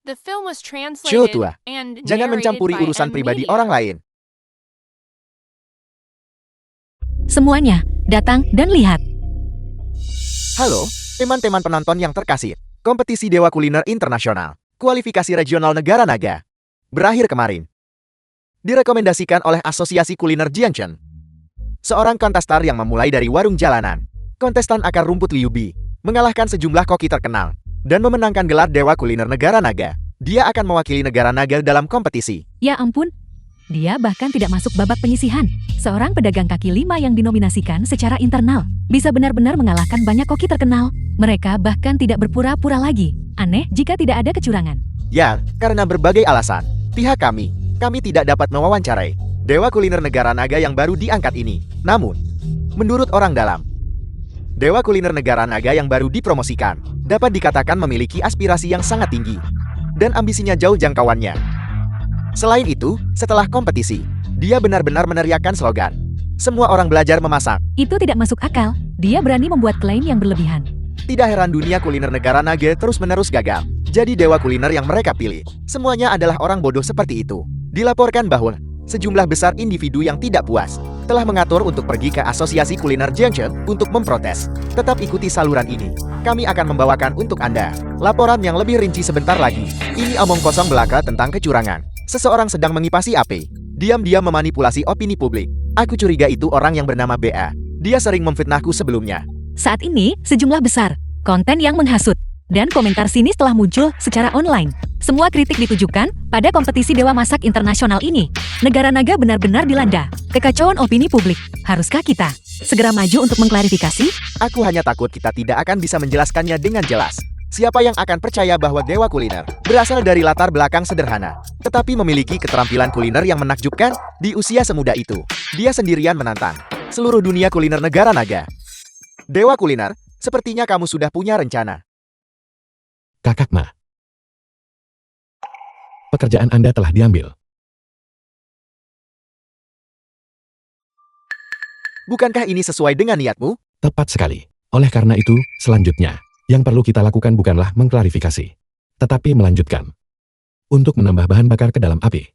The film was Chill translated tua. and Jangan narrated mencampuri by urusan M pribadi Media. orang lain. Semuanya, datang dan lihat. Halo, teman-teman penonton yang terkasih. Kompetisi Dewa Kuliner Internasional, kualifikasi regional negara naga, berakhir kemarin. Direkomendasikan oleh Asosiasi Kuliner Jiangchen. Seorang kontestan yang memulai dari warung jalanan, kontestan akar rumput Liu Bi, mengalahkan sejumlah koki terkenal, dan memenangkan gelar Dewa Kuliner Negara Naga. Dia akan mewakili negara naga dalam kompetisi. Ya ampun, dia bahkan tidak masuk babak penyisihan. Seorang pedagang kaki lima yang dinominasikan secara internal bisa benar-benar mengalahkan banyak koki terkenal. Mereka bahkan tidak berpura-pura lagi. Aneh jika tidak ada kecurangan. Ya, karena berbagai alasan, pihak kami tidak dapat mewawancarai Dewa Kuliner Negara Naga yang baru diangkat ini. Namun, menurut orang dalam, Dewa Kuliner Negara Naga yang baru dipromosikan dapat dikatakan memiliki aspirasi yang sangat tinggi dan ambisinya jauh jangkauannya. Selain itu, setelah kompetisi, dia benar-benar meneriakkan slogan, "Semua orang belajar memasak." Itu tidak masuk akal. Dia berani membuat klaim yang berlebihan. Tidak heran dunia kuliner negara naga terus-menerus gagal. Jadi dewa kuliner yang mereka pilih, semuanya adalah orang bodoh seperti itu. Dilaporkan bahwa sejumlah besar individu yang tidak puas telah mengatur untuk pergi ke Asosiasi Kuliner Jiangchen untuk memprotes. Tetap ikuti saluran ini. Kami akan membawakan untuk Anda laporan yang lebih rinci sebentar lagi. Ini omong kosong belaka tentang kecurangan. Seseorang sedang mengipasi api. Diam-diam memanipulasi opini publik. Aku curiga itu orang yang bernama BA. Dia sering memfitnahku sebelumnya. Saat ini, sejumlah besar konten yang menghasut dan komentar sinis telah muncul secara online. Semua kritik ditujukan pada kompetisi Dewa Masak Internasional ini. Negara naga benar-benar dilanda kekacauan opini publik. Haruskah kita segera maju untuk mengklarifikasi? Aku hanya takut kita tidak akan bisa menjelaskannya dengan jelas. Siapa yang akan percaya bahwa Dewa Kuliner berasal dari latar belakang sederhana, tetapi memiliki keterampilan kuliner yang menakjubkan di usia semuda itu? Dia sendirian menantang seluruh dunia kuliner negara naga. Dewa Kuliner, sepertinya kamu sudah punya rencana. Kakak Ma. Pekerjaan Anda telah diambil. Bukankah ini sesuai dengan niatmu? Tepat sekali. Oleh karena itu, selanjutnya, yang perlu kita lakukan bukanlah mengklarifikasi, tetapi melanjutkan. Untuk menambah bahan bakar ke dalam api.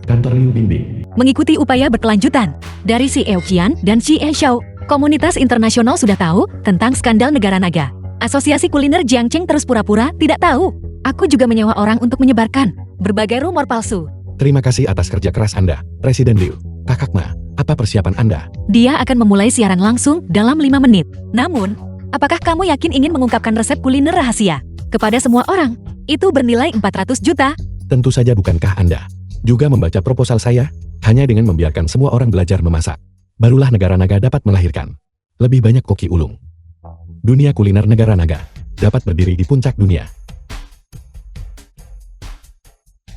Kantor Liu Bingbing. Mengikuti upaya berkelanjutan dari si Qian dan si Xiao, komunitas internasional sudah tahu tentang skandal negara naga. Asosiasi Kuliner Jiangchen terus pura-pura tidak tahu. Aku juga menyewa orang untuk menyebarkan berbagai rumor palsu. Terima kasih atas kerja keras Anda, Presiden Liu. Kakak Ma, apa persiapan Anda? Dia akan memulai siaran langsung dalam 5 menit. Namun, apakah kamu yakin ingin mengungkapkan resep kuliner rahasia kepada semua orang? Itu bernilai 400 juta. Tentu saja bukankah Anda juga membaca proposal saya? Hanya dengan membiarkan semua orang belajar memasak, barulah negara naga dapat melahirkan lebih banyak koki ulung. Dunia kuliner negara naga dapat berdiri di puncak dunia.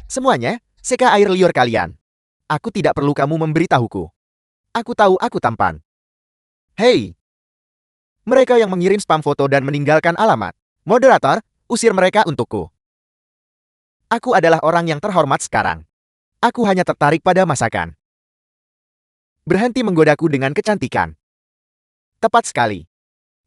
Semuanya, seka air liur kalian. Aku tidak perlu kamu memberitahuku. Aku tahu aku tampan. Hei! Mereka yang mengirim spam foto dan meninggalkan alamat. Moderator, usir mereka untukku. Aku adalah orang yang terhormat sekarang. Aku hanya tertarik pada masakan. Berhenti menggodaku dengan kecantikan. Tepat sekali.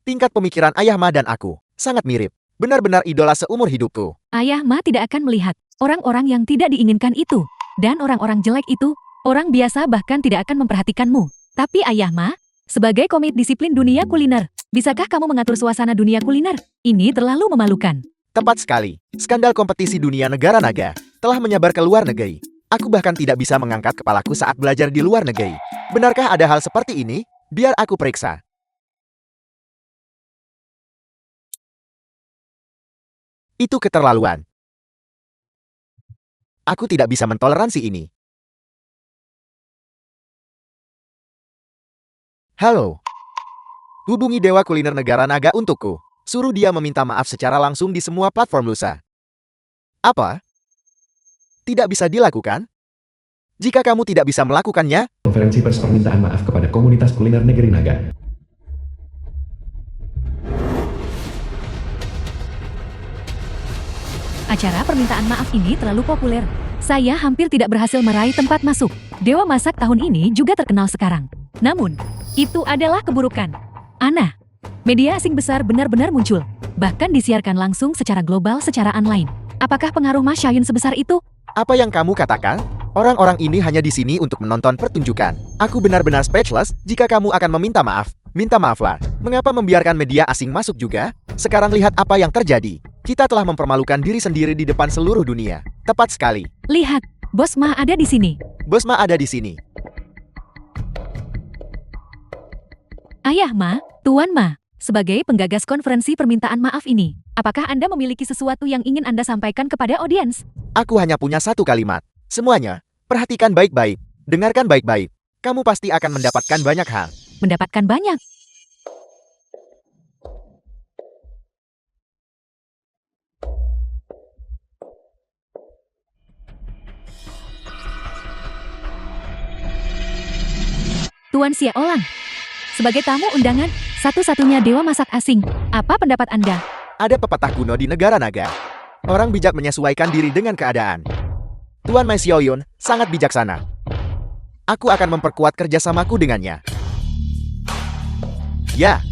Tingkat pemikiran Ayah Ma dan aku sangat mirip. Benar-benar idola seumur hidupku. Ayah Ma tidak akan melihat orang-orang yang tidak diinginkan itu. Dan orang-orang jelek itu, orang biasa bahkan tidak akan memperhatikanmu. Tapi Ayah Ma, sebagai komite disiplin dunia kuliner, bisakah kamu mengatur suasana dunia kuliner? Ini terlalu memalukan. Tepat sekali. Skandal kompetisi dunia negara naga telah menyebar ke luar negeri. Aku bahkan tidak bisa mengangkat kepalaku saat belajar di luar negeri. Benarkah ada hal seperti ini? Biar aku periksa. Itu keterlaluan. Aku tidak bisa mentoleransi ini. Halo. Hubungi Dewa Kuliner Negara Naga untukku. Suruh dia meminta maaf secara langsung di semua platform lusa. Apa? Tidak bisa dilakukan? Jika kamu tidak bisa melakukannya, Konferensi pers permintaan maaf kepada komunitas kuliner negeri naga. Acara permintaan maaf ini terlalu populer. Saya hampir tidak berhasil meraih tempat masuk. Dewa Masak tahun ini juga terkenal sekarang. Namun, itu adalah keburukan. Ana, media asing besar benar-benar muncul. Bahkan disiarkan langsung secara global secara online. Apakah pengaruh Ma Xiaoyun sebesar itu? apa yang kamu katakan? Orang-orang ini hanya di sini untuk menonton pertunjukan. Aku benar-benar speechless jika kamu akan meminta maaf. Minta maaflah. Mengapa membiarkan media asing masuk juga? Sekarang lihat apa yang terjadi. Kita telah mempermalukan diri sendiri di depan seluruh dunia. Tepat sekali. Lihat, Bos Ma ada di sini. Bos Ma ada di sini. Ayah Ma, Tuan Ma, sebagai penggagas konferensi permintaan maaf ini, apakah Anda memiliki sesuatu yang ingin Anda sampaikan kepada audiens? Aku hanya punya satu kalimat. Semuanya, perhatikan baik-baik. Dengarkan baik-baik. Kamu pasti akan mendapatkan banyak hal. Mendapatkan banyak. Tuan Xia Olang, sebagai tamu undangan, satu-satunya dewa masak asing, apa pendapat Anda? Ada pepatah kuno di negara naga. Orang bijak menyesuaikan diri dengan keadaan. Tuan Ma Xiaoyun sangat bijaksana. Aku akan memperkuat kerjasamaku dengannya. Ya.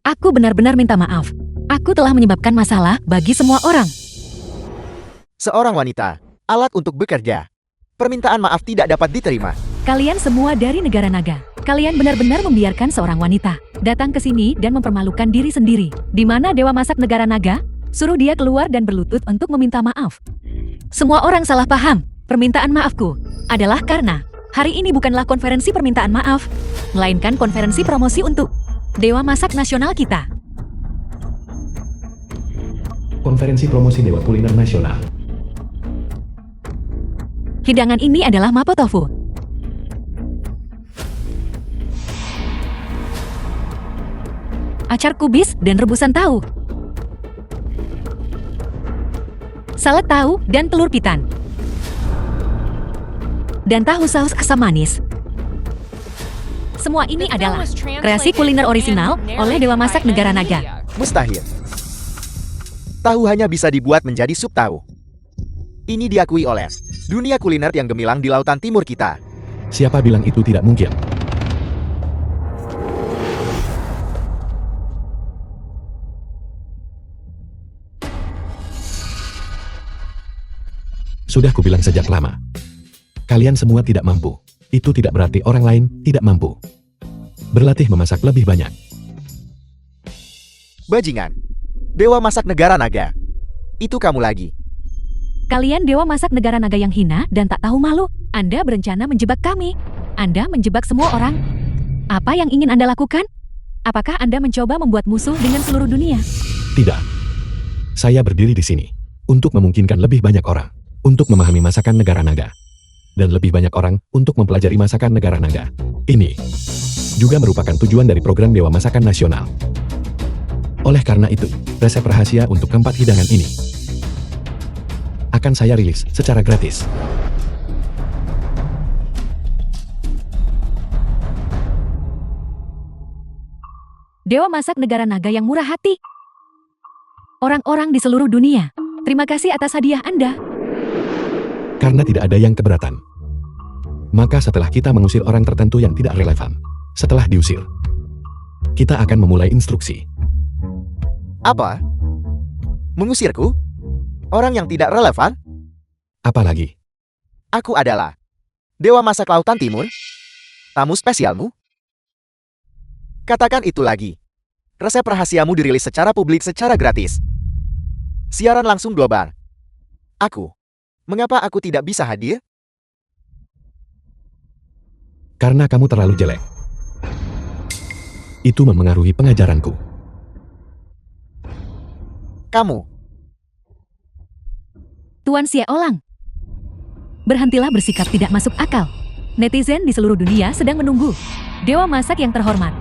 Aku benar-benar minta maaf. Aku telah menyebabkan masalah bagi semua orang. Seorang wanita, alat untuk bekerja. Permintaan maaf tidak dapat diterima. Kalian semua dari negara naga. Kalian benar-benar membiarkan seorang wanita datang ke sini dan mempermalukan diri sendiri. Di mana Dewa Masak Negara Naga? Suruh dia keluar dan berlutut untuk meminta maaf. Semua orang salah paham. Permintaan maafku adalah karena hari ini bukanlah konferensi permintaan maaf, melainkan konferensi promosi untuk Dewa Masak Nasional kita. Konferensi promosi Dewa Kuliner Nasional. Hidangan ini adalah mapo tofu. Acar kubis dan rebusan tahu. Salad tahu dan telur pitan. Dan tahu saus asam manis. Semua ini adalah kreasi kuliner orisinal oleh Dewa Masak Negara Naga. Mustahil. Tahu hanya bisa dibuat menjadi sup tahu. Ini diakui oleh dunia kuliner yang gemilang di lautan timur kita. Siapa bilang itu tidak mungkin? Sudah kubilang sejak lama. Kalian semua tidak mampu. Itu tidak berarti orang lain tidak mampu. Berlatih memasak lebih banyak. Bajingan. Dewa Masak Negara Naga. Itu kamu lagi. Kalian Dewa Masak Negara Naga yang hina dan tak tahu malu. Anda berencana menjebak kami. Anda menjebak semua orang. Apa yang ingin Anda lakukan? Apakah Anda mencoba membuat musuh dengan seluruh dunia? Tidak. Saya berdiri di sini untuk memungkinkan lebih banyak orang untuk memahami masakan negara naga. Dan lebih banyak orang untuk mempelajari masakan negara naga. Ini juga merupakan tujuan dari program Dewa Masakan Nasional. Oleh karena itu, resep rahasia untuk keempat hidangan ini akan saya rilis secara gratis. Dewa Masak Negara Naga yang murah hati. Orang-orang di seluruh dunia, terima kasih atas hadiah Anda. Karena tidak ada yang keberatan. Maka setelah kita mengusir orang tertentu yang tidak relevan, setelah diusir, kita akan memulai instruksi. Apa? Mengusirku? Orang yang tidak relevan? Apalagi, Aku adalah Dewa Masak Lautan Timur? Tamu spesialmu? Katakan itu lagi. Resep rahasiamu dirilis secara publik secara gratis. Siaran langsung global. Mengapa aku tidak bisa hadir? karena kamu terlalu jelek. Itu memengaruhi pengajaranku. Kamu. Tuan Xia Olang. Berhentilah bersikap tidak masuk akal. Netizen di seluruh dunia sedang menunggu. Dewa masak yang terhormat,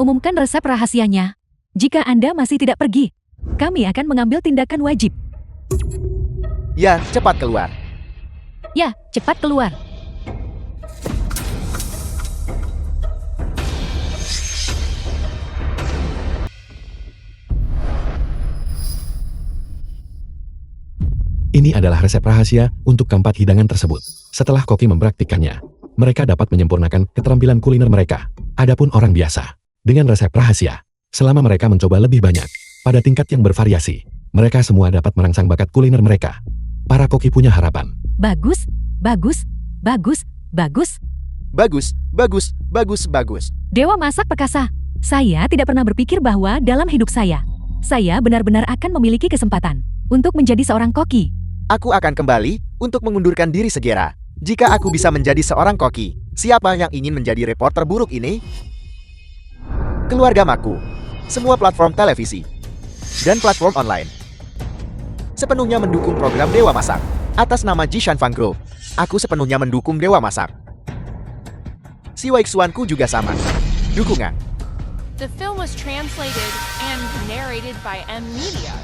umumkan resep rahasianya. Jika Anda masih tidak pergi, kami akan mengambil tindakan wajib. Ya, cepat keluar. Ya, cepat keluar. Ini adalah resep rahasia untuk keempat hidangan tersebut. Setelah koki mempraktikkannya, mereka dapat menyempurnakan keterampilan kuliner mereka. Adapun orang biasa, dengan resep rahasia, selama mereka mencoba lebih banyak, pada tingkat yang bervariasi, mereka semua dapat merangsang bakat kuliner mereka. Para koki punya harapan. Bagus, bagus, bagus, bagus. Bagus, bagus, bagus, bagus. Dewa masak perkasa. Saya tidak pernah berpikir bahwa dalam hidup saya benar-benar akan memiliki kesempatan untuk menjadi seorang koki. Aku akan kembali untuk mengundurkan diri segera. Jika aku bisa menjadi seorang koki, siapa yang ingin menjadi reporter buruk ini? Keluarga Maku, semua platform televisi, dan platform online sepenuhnya mendukung program Dewa Masak. Atas nama Jishan Fan Group, aku sepenuhnya mendukung Dewa Masak. Si Waiksuanku juga sama. Dukungan. The film was translated and narrated by M Media.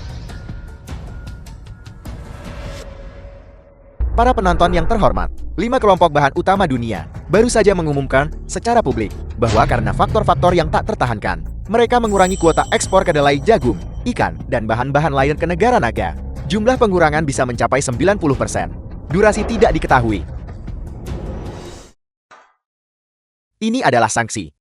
Para penonton yang terhormat, 5 kelompok bahan utama dunia baru saja mengumumkan secara publik bahwa karena faktor-faktor yang tak tertahankan, mereka mengurangi kuota ekspor kedelai, jagung, ikan, dan bahan-bahan lain ke negara naga. Jumlah pengurangan bisa mencapai 90%. Durasi tidak diketahui. Ini adalah sanksi.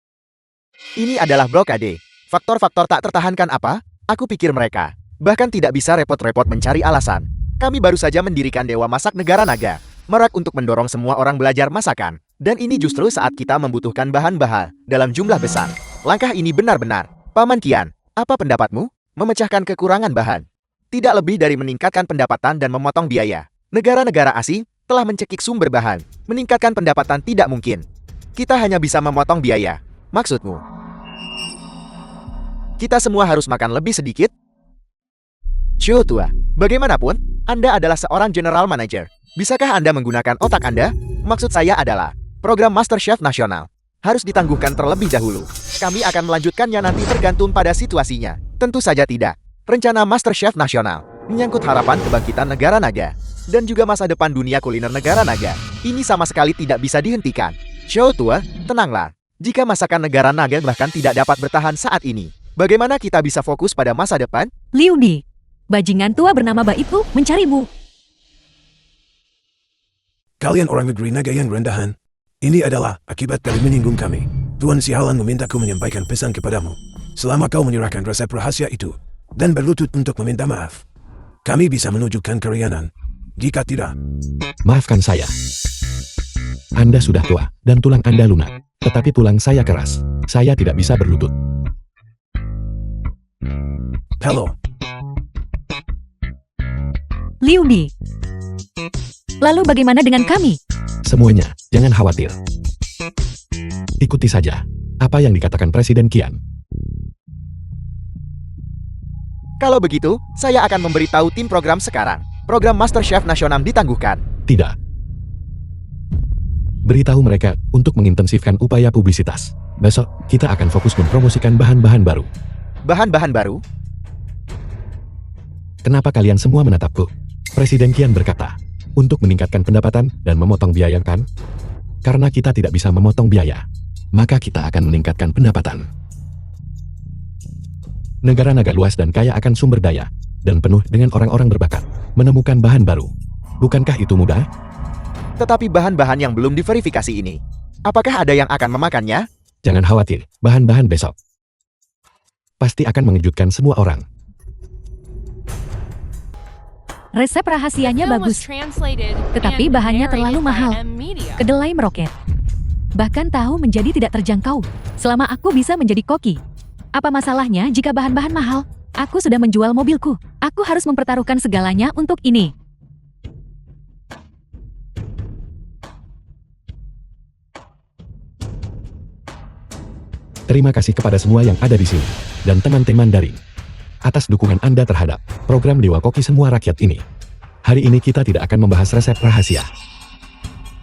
Ini adalah blokade. Faktor-faktor tak tertahankan apa? Aku pikir mereka bahkan tidak bisa repot-repot mencari alasan. Kami baru saja mendirikan Dewa Masak Negara Naga, merak untuk mendorong semua orang belajar masakan. Dan ini justru saat kita membutuhkan bahan-bahan dalam jumlah besar. Langkah ini benar-benar. Paman Kian, apa pendapatmu? Memecahkan kekurangan bahan tidak lebih dari meningkatkan pendapatan dan memotong biaya. Negara-negara asing telah mencekik sumber bahan. Meningkatkan pendapatan tidak mungkin. Kita hanya bisa memotong biaya. Maksudmu, kita semua harus makan lebih sedikit? Cio tua, bagaimanapun, Anda adalah seorang general manager. Bisakah Anda menggunakan otak Anda? Maksud saya adalah, program MasterChef Nasional harus ditangguhkan terlebih dahulu. Kami akan melanjutkannya nanti tergantung pada situasinya. Tentu saja tidak. Rencana MasterChef Nasional menyangkut harapan kebangkitan negara naga dan juga masa depan dunia kuliner negara naga. Ini sama sekali tidak bisa dihentikan. Cio tua, tenanglah. Jika masakan negara naga bahkan tidak dapat bertahan saat ini, bagaimana kita bisa fokus pada masa depan? Liu Di, bajingan tua bernama Ba itu mencarimu. Kalian orang negeri naga yang rendahan. Ini adalah akibat dari menyinggung kami. Tuan Sialan memintaku menyampaikan pesan kepadamu. Selama kau menyerahkan resep rahasia itu dan berlutut untuk meminta maaf, kami bisa menunjukkan kerianan. Jika tidak, Maafkan saya. Anda sudah tua, dan tulang Anda lunak. Tetapi tulang saya keras. Saya tidak bisa berlutut. halo, Liu Di. Lalu bagaimana dengan kami? Semuanya, jangan khawatir. Ikuti saja apa yang dikatakan Presiden Kian. Kalau begitu, saya akan memberitahu tim program sekarang. Program MasterChef Nasional ditangguhkan. Tidak. Beritahu mereka untuk mengintensifkan upaya publisitas. Besok, kita akan fokus mempromosikan bahan-bahan baru. Bahan-bahan baru? Kenapa kalian semua menatapku? Presiden Kian berkata, untuk meningkatkan pendapatan dan memotong biaya kan? Karena kita tidak bisa memotong biaya, maka kita akan meningkatkan pendapatan. Negara naga luas dan kaya akan sumber daya, dan penuh dengan orang-orang berbakat, menemukan bahan baru. Bukankah itu mudah? Tetapi bahan-bahan yang belum diverifikasi ini, apakah ada yang akan memakannya? Jangan khawatir, bahan-bahan besok pasti akan mengejutkan semua orang. Resep rahasianya Film was bagus, translated tetapi and bahannya terlalu narrated by mahal. M Media. Kedelai meroket. Bahkan tahu menjadi tidak terjangkau. Selama aku bisa menjadi koki, apa masalahnya jika bahan-bahan mahal? Aku sudah menjual mobilku. Aku harus mempertaruhkan segalanya untuk ini. Terima kasih kepada semua yang ada di sini, dan teman-teman daring, atas dukungan Anda terhadap program Dewa Koki Semua Rakyat ini. Hari ini kita tidak akan membahas resep rahasia,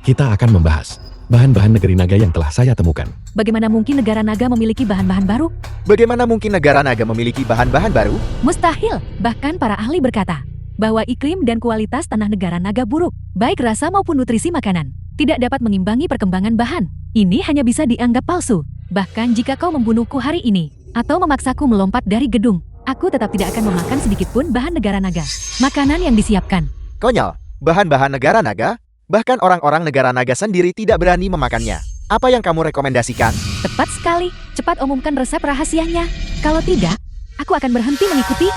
Kita akan membahas bahan-bahan negeri naga yang telah saya temukan. Bagaimana mungkin negara naga memiliki bahan-bahan baru? Bagaimana mungkin negara naga memiliki bahan-bahan baru? Mustahil. Bahkan para ahli berkata bahwa iklim dan kualitas tanah negara naga buruk, baik rasa maupun nutrisi makanan, tidak dapat mengimbangi perkembangan bahan. Ini hanya bisa dianggap palsu. Bahkan jika kau membunuhku hari ini, atau memaksaku melompat dari gedung, aku tetap tidak akan memakan sedikit pun bahan negara naga. Makanan yang disiapkan. Konyol, bahan-bahan negara naga? Bahkan orang-orang negara naga sendiri tidak berani memakannya. Apa yang kamu rekomendasikan? Tepat sekali. Cepat umumkan resep rahasianya. Kalau tidak, aku akan berhenti mengikuti.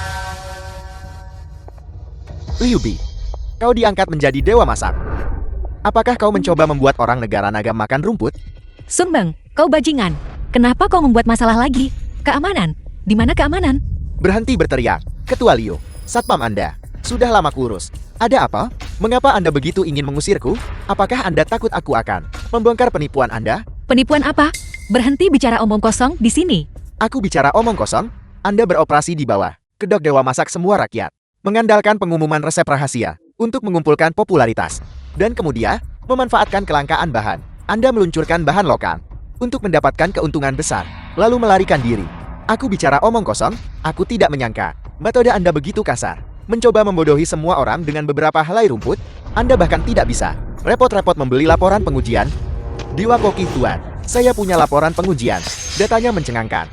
Liu Bi, kau diangkat menjadi dewa masak. Apakah kau mencoba membuat orang negara naga makan rumput? Sun Beng, kau bajingan. Kenapa kau membuat masalah lagi? Keamanan? Di mana keamanan? Berhenti berteriak. Ketua Liu, satpam Anda. Sudah lama kurus. Ada apa? Mengapa Anda begitu ingin mengusirku? Apakah Anda takut aku akan membongkar penipuan Anda? Penipuan apa? Berhenti bicara omong kosong di sini. Aku bicara omong kosong. Anda beroperasi di bawah kedok dewa masak semua rakyat. Mengandalkan pengumuman resep rahasia untuk mengumpulkan popularitas. Dan kemudian, memanfaatkan kelangkaan bahan. Anda meluncurkan bahan lokal untuk mendapatkan keuntungan besar, lalu melarikan diri. Aku bicara omong kosong, aku tidak menyangka metode Anda begitu kasar. Mencoba membodohi semua orang dengan beberapa helai rumput. Anda bahkan tidak bisa repot-repot membeli laporan pengujian. Dewa Koki Tuan, saya punya laporan pengujian. Datanya mencengangkan.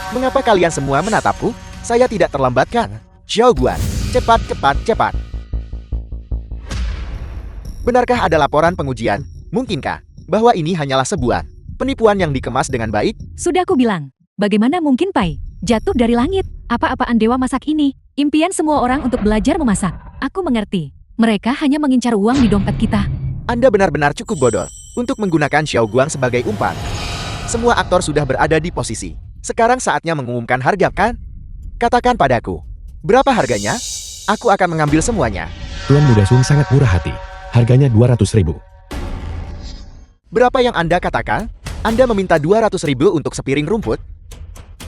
Mengapa kalian semua menatapku? Saya tidak terlambatkan. Xiao Guan, cepat, cepat, cepat. Benarkah ada laporan pengujian? Mungkinkah bahwa ini hanyalah sebuah penipuan yang dikemas dengan baik? Sudah aku bilang, bagaimana mungkin Pai jatuh dari langit? Apa-apaan dewa masak ini? Impian semua orang untuk belajar memasak. Aku mengerti. Mereka hanya mengincar uang di dompet kita. Anda benar-benar cukup bodoh untuk menggunakan Xiao Guang sebagai umpan. Semua aktor sudah berada di posisi. Sekarang saatnya mengumumkan harga, kan? Katakan padaku, berapa harganya? Aku akan mengambil semuanya. Tuan Muda Sun sangat murah hati. Harganya 200.000. Berapa yang Anda katakan? Anda meminta 200.000 untuk sepiring rumput?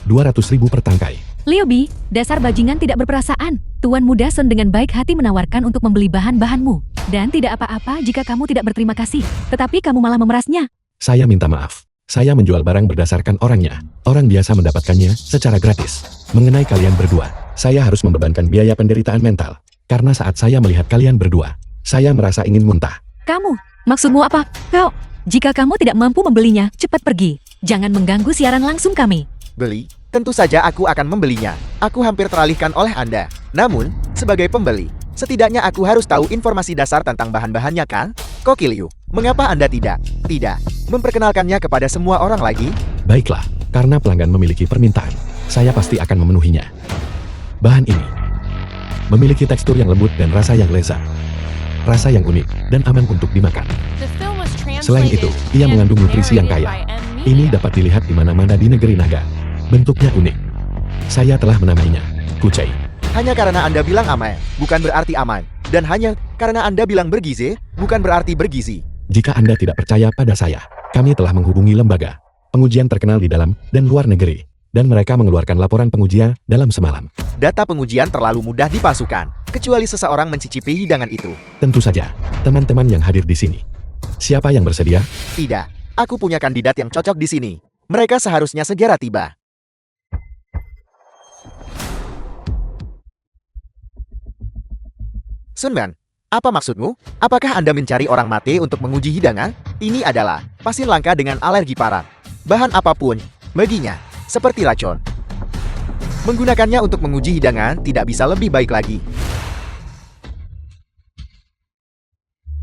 200.000 per tangkai. Liu Bi, dasar bajingan tidak berperasaan. Tuan Muda Sun dengan baik hati menawarkan untuk membeli bahan-bahanmu. Dan tidak apa-apa jika kamu tidak berterima kasih. Tetapi kamu malah memerasnya. Saya minta maaf. Saya menjual barang berdasarkan orangnya. Orang biasa mendapatkannya secara gratis. Mengenai kalian berdua, saya harus membebankan biaya penderitaan mental. Karena saat saya melihat kalian berdua, saya merasa ingin muntah. Kamu, maksudmu apa? Kau, jika kamu tidak mampu membelinya, cepat pergi. Jangan mengganggu siaran langsung kami. Beli? Tentu saja aku akan membelinya. Aku hampir teralihkan oleh Anda. Namun, sebagai pembeli, setidaknya aku harus tahu informasi dasar tentang bahan-bahannya, kan? Koki Liu, mengapa Anda tidak memperkenalkannya kepada semua orang lagi? Baiklah, karena pelanggan memiliki permintaan, saya pasti akan memenuhinya. Bahan ini memiliki tekstur yang lembut dan rasa yang lezat. Rasa yang unik dan aman untuk dimakan. The film was Selain itu, translated ia and mengandung nutrisi yang narrated kaya. by M. Ini Media. dapat dilihat di mana-mana di negeri naga. Bentuknya unik. Saya telah menamainya Kucai. Hanya karena Anda bilang aman, bukan berarti aman. Dan hanya karena Anda bilang bergizi, bukan berarti bergizi. Jika Anda tidak percaya pada saya, kami telah menghubungi lembaga pengujian terkenal di dalam dan luar negeri. Dan mereka mengeluarkan laporan pengujian dalam semalam. Data pengujian terlalu mudah dipalsukan, kecuali seseorang mencicipi hidangan itu. Tentu saja, teman-teman yang hadir di sini. Siapa yang bersedia? Tidak, aku punya kandidat yang cocok di sini. Mereka seharusnya segera tiba. Sunman, apa maksudmu? Apakah Anda mencari orang mati untuk menguji hidangan? Ini adalah pasien langka dengan alergi parah. Bahan apapun, baginya, seperti racun. Menggunakannya untuk menguji hidangan tidak bisa lebih baik lagi.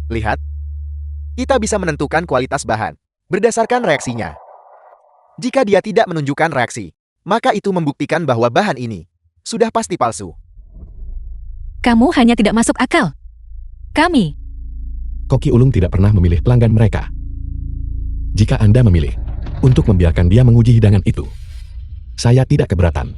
Lihat, kita bisa menentukan kualitas bahan berdasarkan reaksinya. Jika dia tidak menunjukkan reaksi, maka itu membuktikan bahwa bahan ini sudah pasti palsu. Kamu hanya tidak masuk akal. Kami, Koki Ulung tidak pernah memilih pelanggan mereka. Jika Anda memilih untuk membiarkan dia menguji hidangan itu, saya tidak keberatan.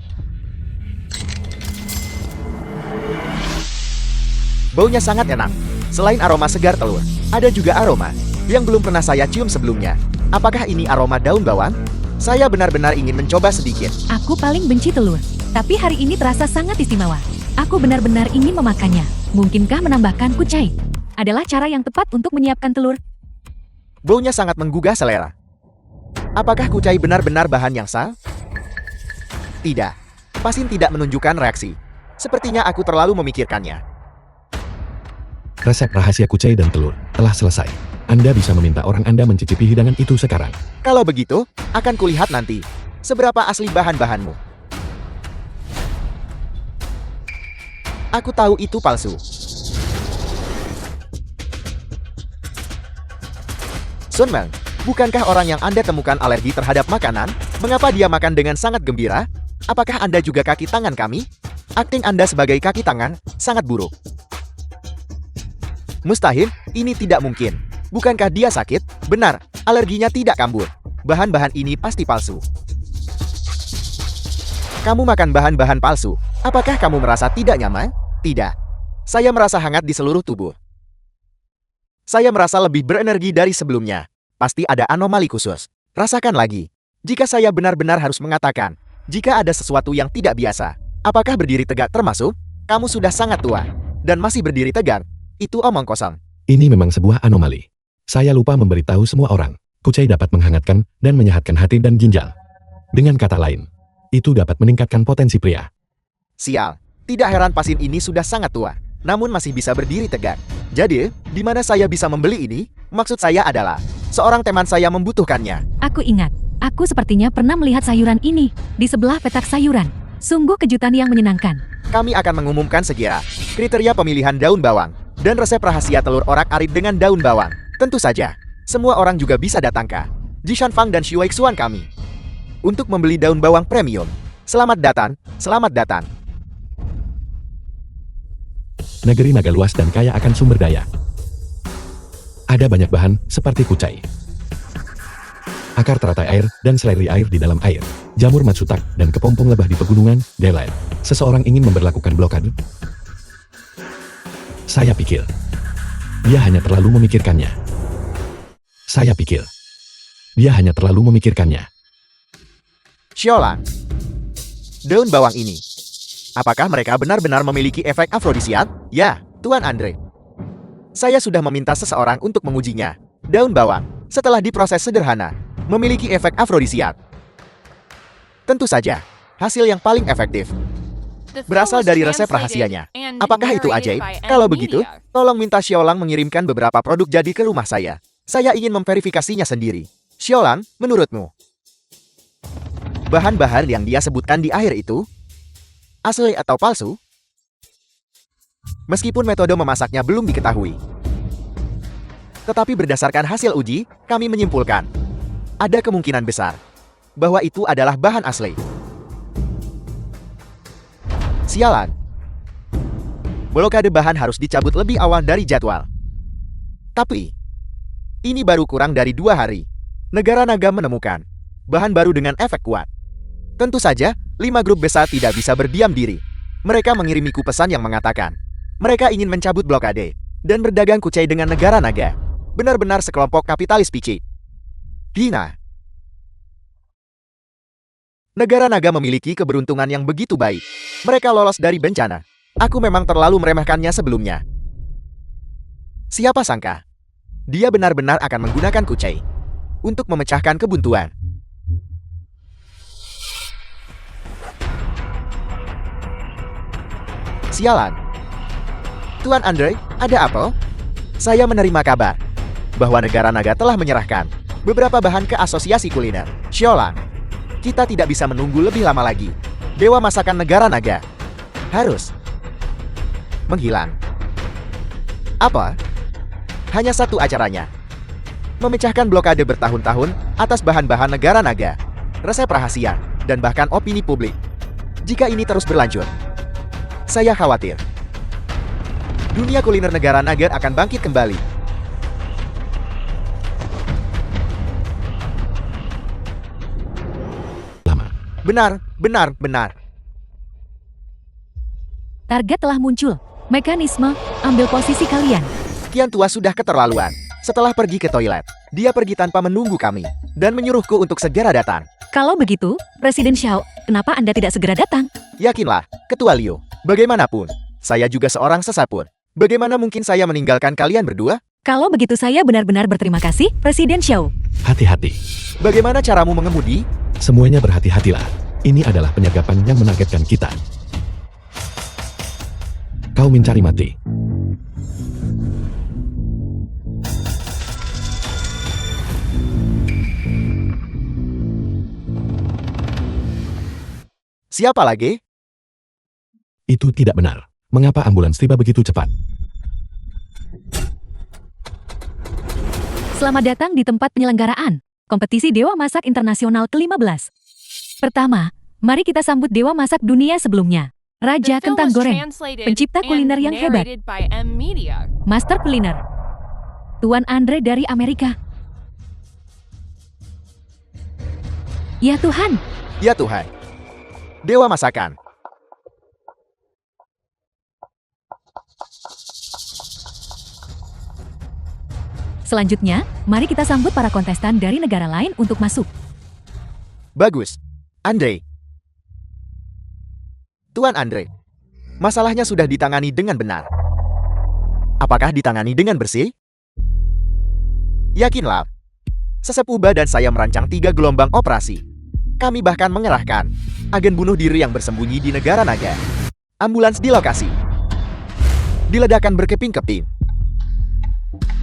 Baunya sangat enak. Selain aroma segar telur, ada juga aroma yang belum pernah saya cium sebelumnya. Apakah ini aroma daun bawang? Saya benar-benar ingin mencoba sedikit. aku paling benci telur. Tapi hari ini terasa sangat istimewa. Aku benar-benar ingin memakannya. Mungkinkah menambahkan kucai? Adalah cara yang tepat untuk menyiapkan telur. Baunya sangat menggugah selera. Apakah kucai benar-benar bahan yang sah? Tidak. Pasin tidak menunjukkan reaksi. Sepertinya aku terlalu memikirkannya. Resep rahasia kucai dan telur telah selesai. Anda bisa meminta orang Anda mencicipi hidangan itu sekarang. Kalau begitu, akan kulihat nanti seberapa asli bahan-bahanmu. Aku tahu itu palsu. Sunmeng, bukankah orang yang Anda temukan alergi terhadap makanan? Mengapa dia makan dengan sangat gembira? Apakah Anda juga kaki tangan kami? Akting Anda sebagai kaki tangan sangat buruk. Mustahil, ini tidak mungkin. Bukankah dia sakit? Benar, alerginya tidak kambuh. Bahan-bahan ini pasti palsu. Kamu makan bahan-bahan palsu. Apakah kamu merasa tidak nyaman? Tidak. Saya merasa hangat di seluruh tubuh. Saya merasa lebih berenergi dari sebelumnya. Pasti ada anomali khusus. Rasakan lagi. Jika saya benar-benar harus mengatakan, jika ada sesuatu yang tidak biasa, apakah berdiri tegak termasuk? Kamu sudah sangat tua dan masih berdiri tegak. Itu omong kosong. Ini memang sebuah anomali. Saya lupa memberitahu semua orang. Kucai dapat menghangatkan dan menyehatkan hati dan ginjal. Dengan kata lain, itu dapat meningkatkan potensi pria. Sial, tidak heran Pasin ini sudah sangat tua, namun masih bisa berdiri tegak. Jadi, di mana saya bisa membeli ini? Maksud saya adalah, seorang teman saya membutuhkannya. Aku ingat, aku sepertinya pernah melihat sayuran ini di sebelah petak sayuran. Sungguh kejutan yang menyenangkan. Kami akan mengumumkan segera kriteria pemilihan daun bawang dan resep rahasia telur orak-arik dengan daun bawang. Tentu saja, semua orang juga bisa datang ke Jishan Fang dan Shuai Xuan kami untuk membeli daun bawang premium. Selamat datang, selamat datang. Negeri naga luas dan kaya akan sumber daya. Ada banyak bahan seperti kucai, akar teratai air dan seledri air di dalam air, jamur matsutak dan kepompong lebah di pegunungan, Daylight. Seseorang ingin memberlakukan blokade? Saya pikir, dia hanya terlalu memikirkannya. Saya pikir, dia hanya terlalu memikirkannya. Xiaolang, daun bawang ini, apakah mereka benar-benar memiliki efek afrodisiak? Ya, Tuan Andre. Saya sudah meminta seseorang untuk mengujinya. Daun bawang, setelah diproses sederhana, memiliki efek afrodisiak. Tentu saja, hasil yang paling efektif berasal dari resep rahasianya. Apakah itu ajaib? Kalau begitu, tolong minta Xiaolang mengirimkan beberapa produk jadi ke rumah saya. Saya ingin memverifikasinya sendiri. Xiaolang, menurutmu, bahan-bahan yang dia sebutkan di akhir itu asli atau palsu? Meskipun metode memasaknya belum diketahui, tetapi berdasarkan hasil uji, kami menyimpulkan ada kemungkinan besar bahwa itu adalah bahan asli. Sialan. Blokade bahan harus dicabut lebih awal dari jadwal. Tapi, ini baru kurang dari 2 hari. Negara naga menemukan bahan baru dengan efek kuat. Tentu saja, 5 grup besar tidak bisa berdiam diri. Mereka mengirimiku pesan yang mengatakan, mereka ingin mencabut blokade dan berdagang kucai dengan negara naga. Benar-benar sekelompok kapitalis picik. Gina. Negara naga memiliki keberuntungan yang begitu baik. Mereka lolos dari bencana. Aku memang terlalu meremehkannya sebelumnya. Siapa sangka, dia benar-benar akan menggunakan kucai untuk memecahkan kebuntuan. Sialan. Tuan Andre, ada apa? Saya menerima kabar bahwa negara naga telah menyerahkan beberapa bahan ke asosiasi kuliner. Xiaolang, kita tidak bisa menunggu lebih lama lagi. Dewa masakan negara naga harus menghilang. Apa? Hanya satu acaranya. Memecahkan blokade bertahun-tahun atas bahan-bahan negara naga, resep rahasia, dan bahkan opini publik. Jika ini terus berlanjut, saya khawatir dunia kuliner negara naga akan bangkit kembali. Benar. Target telah muncul. Mekanisme, ambil posisi kalian. Kian tua sudah keterlaluan. Setelah pergi ke toilet, dia pergi tanpa menunggu kami dan menyuruhku untuk segera datang. Kalau begitu, Presiden Xiao, kenapa Anda tidak segera datang? Yakinlah, Ketua Liu, bagaimanapun, saya juga seorang sesapur. Bagaimana mungkin saya meninggalkan kalian berdua? Kalau begitu saya benar-benar berterima kasih, Presiden Xiao. Hati-hati. Bagaimana caramu mengemudi? Semuanya berhati-hatilah. Ini adalah penyagapan yang menargetkan kita. Kau mencari mati. Siapa lagi? Itu tidak benar. Mengapa ambulans tiba begitu cepat? Selamat datang di tempat penyelenggaraan kompetisi Dewa Masak Internasional ke-15. Pertama, mari kita sambut Dewa Masak dunia sebelumnya. Raja The film Kentang was Goreng, translated pencipta and kuliner yang hebat, narrated by M Media. Master Kuliner, Tuan Andre dari Amerika. Ya Tuhan, Ya Tuhan. Dewa Masakan. selanjutnya, mari kita sambut para kontestan dari negara lain untuk masuk. Bagus. Andre. Tuan Andre. Masalahnya sudah ditangani dengan benar. Apakah ditangani dengan bersih? Yakinlah. Sesepuh Ba dan saya merancang 3 gelombang operasi. Kami bahkan mengerahkan agen bunuh diri yang bersembunyi di negara naga. Ambulans di lokasi. Diledakkan berkeping-keping.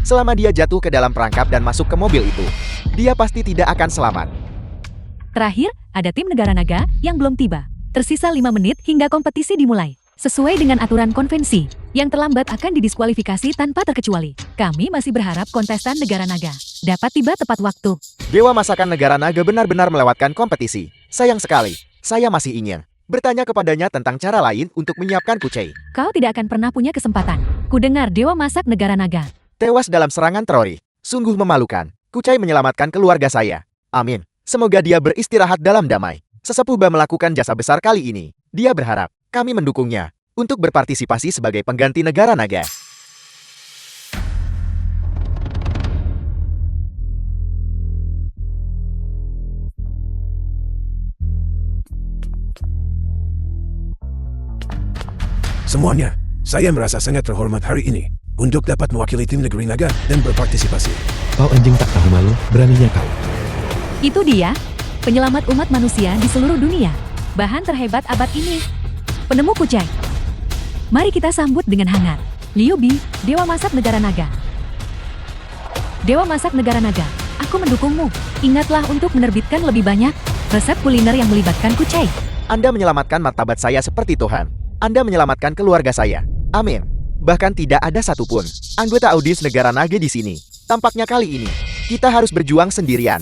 Selama dia jatuh ke dalam perangkap dan masuk ke mobil itu, dia pasti tidak akan selamat. Terakhir, ada tim negara naga yang belum tiba. Tersisa 5 menit hingga kompetisi dimulai. Sesuai dengan aturan konvensi, yang terlambat akan didiskualifikasi tanpa terkecuali. Kami masih berharap kontestan negara naga dapat tiba tepat waktu. Dewa Masakan Negara Naga benar-benar melewatkan kompetisi. Sayang sekali, saya masih ingin bertanya kepadanya tentang cara lain untuk menyiapkan kucai. Kau tidak akan pernah punya kesempatan. Kudengar Dewa Masak Negara Naga. Tewas dalam serangan teroris. Sungguh memalukan. Kucai menyelamatkan keluarga saya. Amin. Semoga dia beristirahat dalam damai. Sesepuh Ba melakukan jasa besar kali ini. Dia berharap kami mendukungnya untuk berpartisipasi sebagai pengganti negara naga. Semuanya, saya merasa sangat terhormat hari ini untuk dapat mewakili tim negeri naga dan berpartisipasi. Kau anjing tak tahu malu, beraninya kau. Itu dia, penyelamat umat manusia di seluruh dunia. Bahan terhebat abad ini. Penemu kucai. Mari kita sambut dengan hangat. Liu Bi, Dewa Masak Negara Naga. Dewa Masak Negara Naga, aku mendukungmu. Ingatlah untuk menerbitkan lebih banyak resep kuliner yang melibatkan kucai. Anda menyelamatkan martabat saya seperti Tuhan. Anda menyelamatkan keluarga saya. Amin. Bahkan tidak ada satupun anggota audiens negara naga di sini. Tampaknya kali ini, kita harus berjuang sendirian.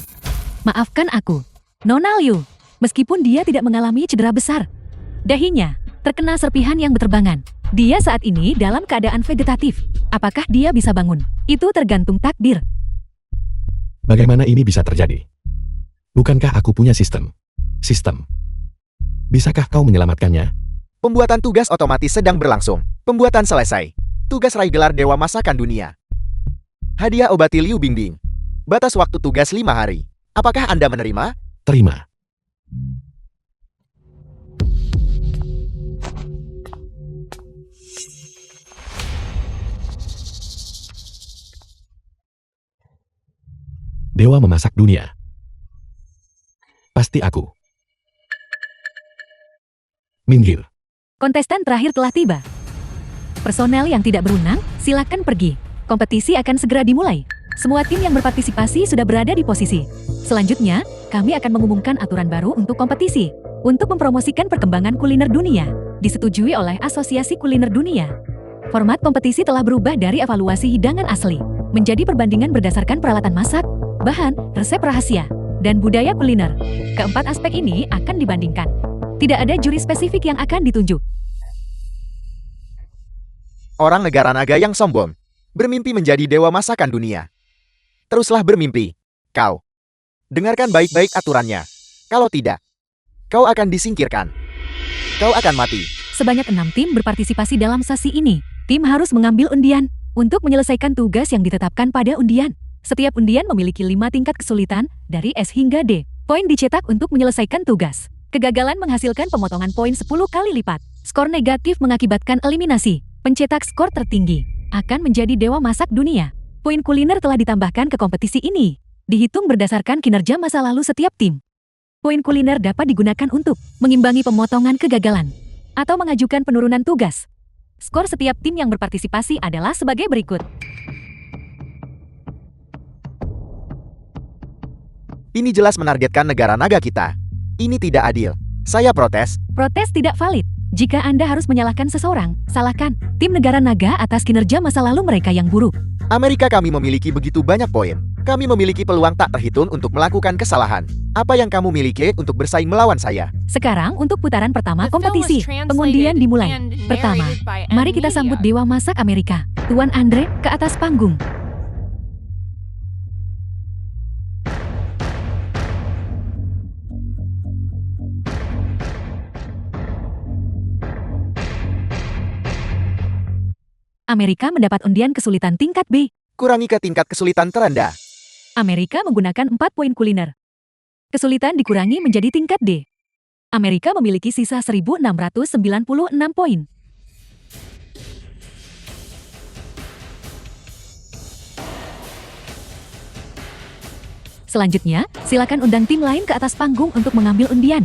Maafkan aku, Nona Liu. Meskipun dia tidak mengalami cedera besar, dahinya terkena serpihan yang berterbangan. Dia saat ini dalam keadaan vegetatif. Apakah dia bisa bangun? Itu tergantung takdir. Bagaimana ini bisa terjadi? Bukankah aku punya sistem? Sistem. Bisakah kau menyelamatkannya? Pembuatan tugas otomatis sedang berlangsung. Pembuatan selesai. Tugas raih gelar Dewa Masakan Dunia. Hadiah obati Liu Bingbing. Batas waktu tugas 5 hari. Apakah Anda menerima? Terima. Dewa memasak dunia. Pasti aku. Minggir. Kontestan terakhir telah tiba. Personel yang tidak berwenang, silakan pergi. Kompetisi akan segera dimulai. Semua tim yang berpartisipasi sudah berada di posisi. Selanjutnya, kami akan mengumumkan aturan baru untuk kompetisi. Untuk mempromosikan perkembangan kuliner dunia, disetujui oleh Asosiasi Kuliner Dunia. Format kompetisi telah berubah dari evaluasi hidangan asli, menjadi perbandingan berdasarkan peralatan masak, bahan, resep rahasia, dan budaya kuliner. Keempat aspek ini akan dibandingkan. Tidak ada juri spesifik yang akan ditunjuk. Orang negara naga yang sombong. Bermimpi menjadi dewa masakan dunia. Teruslah bermimpi. Kau. Dengarkan baik-baik aturannya. Kalau tidak, kau akan disingkirkan. Kau akan mati. Sebanyak 6 tim berpartisipasi dalam sesi ini. Tim harus mengambil undian untuk menyelesaikan tugas yang ditetapkan pada undian. Setiap undian memiliki 5 tingkat kesulitan, dari S hingga D. Poin dicetak untuk menyelesaikan tugas. Kegagalan menghasilkan pemotongan poin 10 kali lipat. Skor negatif mengakibatkan eliminasi. Pencetak skor tertinggi akan menjadi dewa masak dunia. Poin kuliner telah ditambahkan ke kompetisi ini. Dihitung berdasarkan kinerja masa lalu setiap tim. Poin kuliner dapat digunakan untuk mengimbangi pemotongan kegagalan atau mengajukan penurunan tugas. Skor setiap tim yang berpartisipasi adalah sebagai berikut. Ini jelas menargetkan negara naga kita. Ini tidak adil. Saya protes. Protes tidak valid. Jika Anda harus menyalahkan seseorang, salahkan tim negara naga atas kinerja masa lalu mereka yang buruk. Amerika kami memiliki begitu banyak poin. Kami memiliki peluang tak terhitung untuk melakukan kesalahan. Apa yang kamu miliki untuk bersaing melawan saya? Sekarang untuk putaran pertama The film was kompetisi, translated pengundian dimulai. and Pertama, narrated by mari kita M-Media. sambut Dewa Masak Amerika, Tuan Andre, ke atas panggung. Amerika mendapat undian kesulitan tingkat B. Kurangi ke tingkat kesulitan terendah. Amerika menggunakan 4 poin kuliner. Kesulitan dikurangi menjadi tingkat D. Amerika memiliki sisa 1.696 poin. Selanjutnya, silakan undang tim lain ke atas panggung untuk mengambil undian.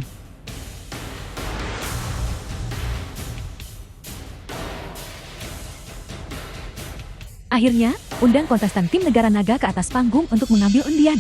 Akhirnya, undang kontestan tim negara naga ke atas panggung untuk mengambil undian.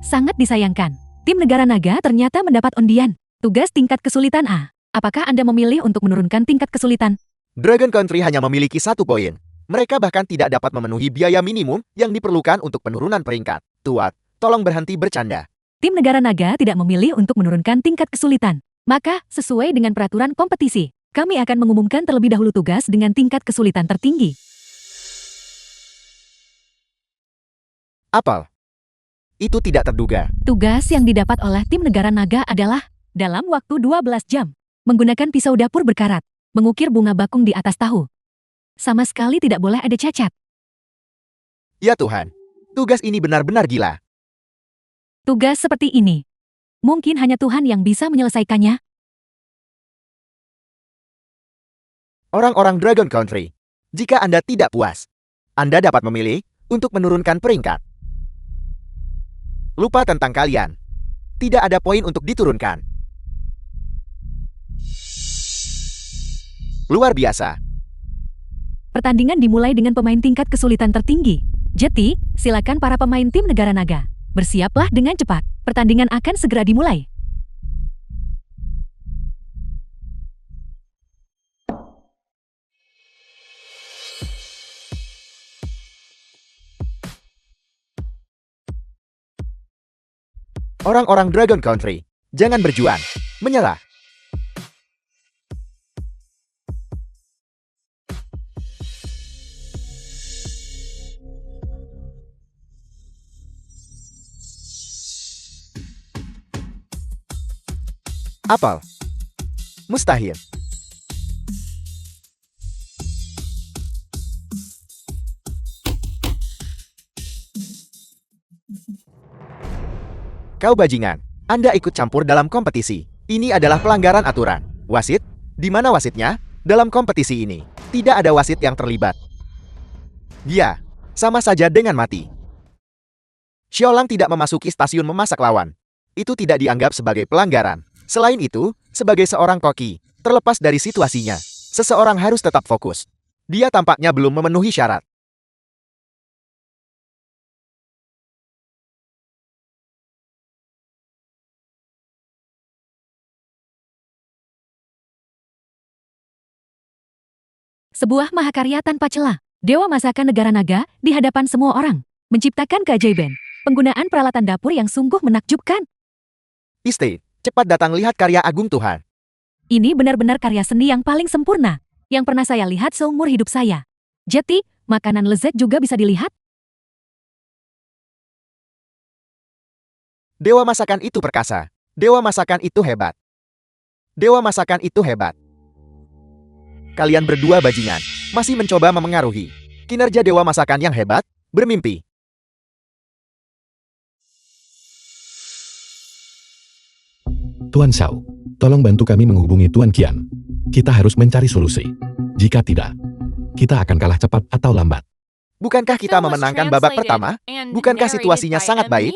Sangat disayangkan, tim negara naga ternyata mendapat undian. Tugas tingkat kesulitan A. Apakah Anda memilih untuk menurunkan tingkat kesulitan? Dragon Country hanya memiliki 1 poin. Mereka bahkan tidak dapat memenuhi biaya minimum yang diperlukan untuk penurunan peringkat. Tuan, tolong berhenti bercanda. Tim negara naga tidak memilih untuk menurunkan tingkat kesulitan. Maka, sesuai dengan peraturan kompetisi, kami akan mengumumkan terlebih dahulu tugas dengan tingkat kesulitan tertinggi. Apel. Itu tidak terduga. Tugas yang didapat oleh tim negara naga adalah, dalam waktu 12 jam, menggunakan pisau dapur berkarat, mengukir bunga bakung di atas tahu. Sama sekali tidak boleh ada cacat. Ya Tuhan, tugas ini benar-benar gila. Tugas seperti ini, mungkin hanya Tuhan yang bisa menyelesaikannya. Orang-orang Dragon Country, jika Anda tidak puas, Anda dapat memilih untuk menurunkan peringkat. Lupa tentang kalian. Tidak ada poin untuk diturunkan. Luar biasa. Pertandingan dimulai dengan pemain tingkat kesulitan tertinggi. Jadi, silakan para pemain tim negara naga. Bersiaplah dengan cepat. Pertandingan akan segera dimulai. Orang-orang Dragon Country, jangan berjuang. Menyerah. Apel. Mustahil. Kau bajingan. Anda ikut campur dalam kompetisi. Ini adalah pelanggaran aturan. Wasit? Di mana wasitnya? Dalam kompetisi ini, tidak ada wasit yang terlibat. Dia sama saja dengan mati. Xiaolang tidak memasuki stasiun memasak lawan. Itu tidak dianggap sebagai pelanggaran. Selain itu, sebagai seorang koki, terlepas dari situasinya, seseorang harus tetap fokus. Dia tampaknya belum memenuhi syarat. Sebuah mahakarya tanpa celah. Dewa masakan negara naga di hadapan semua orang. Menciptakan keajaiban. Penggunaan peralatan dapur yang sungguh menakjubkan. Iste, cepat datang lihat karya agung Tuhan. Ini benar-benar karya seni yang paling sempurna. Yang pernah saya lihat seumur hidup saya. Jadi, makanan lezat juga bisa dilihat. Dewa masakan itu perkasa. Dewa masakan itu hebat. Dewa masakan itu hebat. Kalian berdua bajingan, masih mencoba memengaruhi kinerja dewa masakan yang hebat, bermimpi. Tuan Shao, tolong bantu kami menghubungi Tuan Qian. Kita harus mencari solusi. Jika tidak, kita akan kalah cepat atau lambat. Bukankah kita memenangkan babak pertama? Bukankah situasinya sangat baik?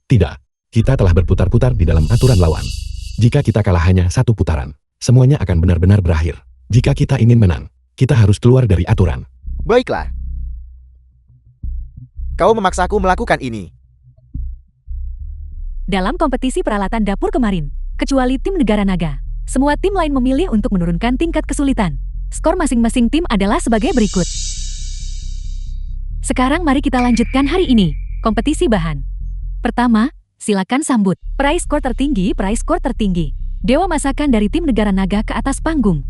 Tidak, kita telah berputar-putar di dalam aturan lawan. Jika kita kalah hanya satu putaran, semuanya akan benar-benar berakhir. Jika kita ingin menang, kita harus keluar dari aturan. Baiklah. Kau memaksaku melakukan ini. Dalam kompetisi peralatan dapur kemarin, kecuali tim negara naga, semua tim lain memilih untuk menurunkan tingkat kesulitan. Skor masing-masing tim adalah sebagai berikut. Sekarang mari kita lanjutkan hari ini, kompetisi bahan. Pertama, silakan sambut. Peraih skor tertinggi, peraih skor tertinggi. Dewa masakan dari tim negara naga ke atas panggung.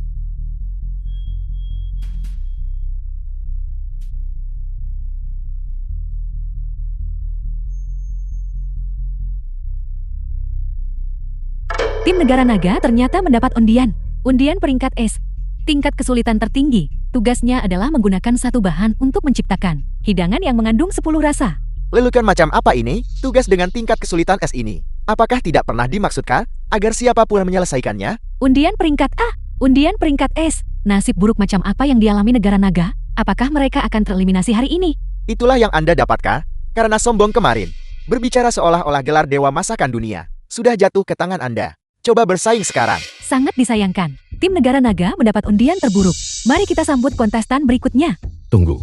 Tim negara naga ternyata mendapat undian. Undian peringkat S. Tingkat kesulitan tertinggi. Tugasnya adalah menggunakan satu bahan untuk menciptakan hidangan yang mengandung 10 rasa. Lelukan macam apa ini? Tugas dengan tingkat kesulitan S ini. Apakah tidak pernah dimaksudkan agar siapapun menyelesaikannya? Undian peringkat A. Undian peringkat S. Nasib buruk macam apa yang dialami negara naga? Apakah mereka akan tereliminasi hari ini? Itulah yang Anda dapatkan karena sombong kemarin. Berbicara seolah-olah gelar dewa masakan dunia sudah jatuh ke tangan Anda. Coba bersaing sekarang. Sangat disayangkan. Tim negara naga mendapat undian terburuk. Mari kita sambut kontestan berikutnya. Tunggu.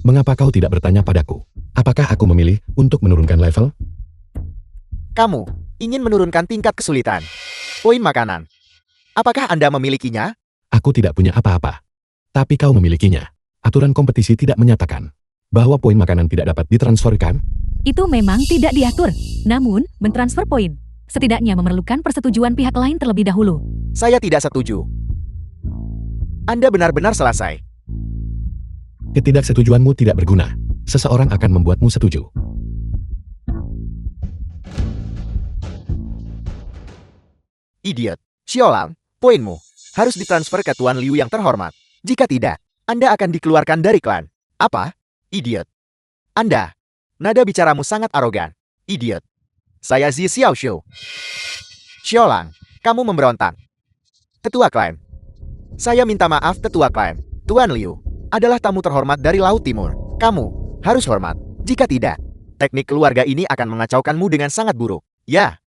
Mengapa kau tidak bertanya padaku? Apakah aku memilih untuk menurunkan level? Kamu ingin menurunkan tingkat kesulitan. Poin makanan. Apakah Anda memilikinya? Aku tidak punya apa-apa. Tapi kau memilikinya. Aturan kompetisi tidak menyatakan bahwa poin makanan tidak dapat ditransferkan. Itu memang tidak diatur. Namun, mentransfer poin setidaknya memerlukan persetujuan pihak lain terlebih dahulu. Saya tidak setuju. Anda benar-benar selesai. Ketidaksetujuanmu tidak berguna. Seseorang akan membuatmu setuju. Idiot. Xiaolang, poinmu harus ditransfer ke Tuan Liu yang terhormat. Jika tidak, Anda akan dikeluarkan dari klan. Apa? Idiot. Anda. Nada bicaramu sangat arogan. Idiot. Saya Zi Xiaoxiu. Xiaolang, kamu memberontak. Tetua klan. Saya minta maaf Tetua klan. Tuan Liu adalah tamu terhormat dari Laut Timur. Kamu harus hormat. Jika tidak, teknik keluarga ini akan mengacaukanmu dengan sangat buruk. Ya.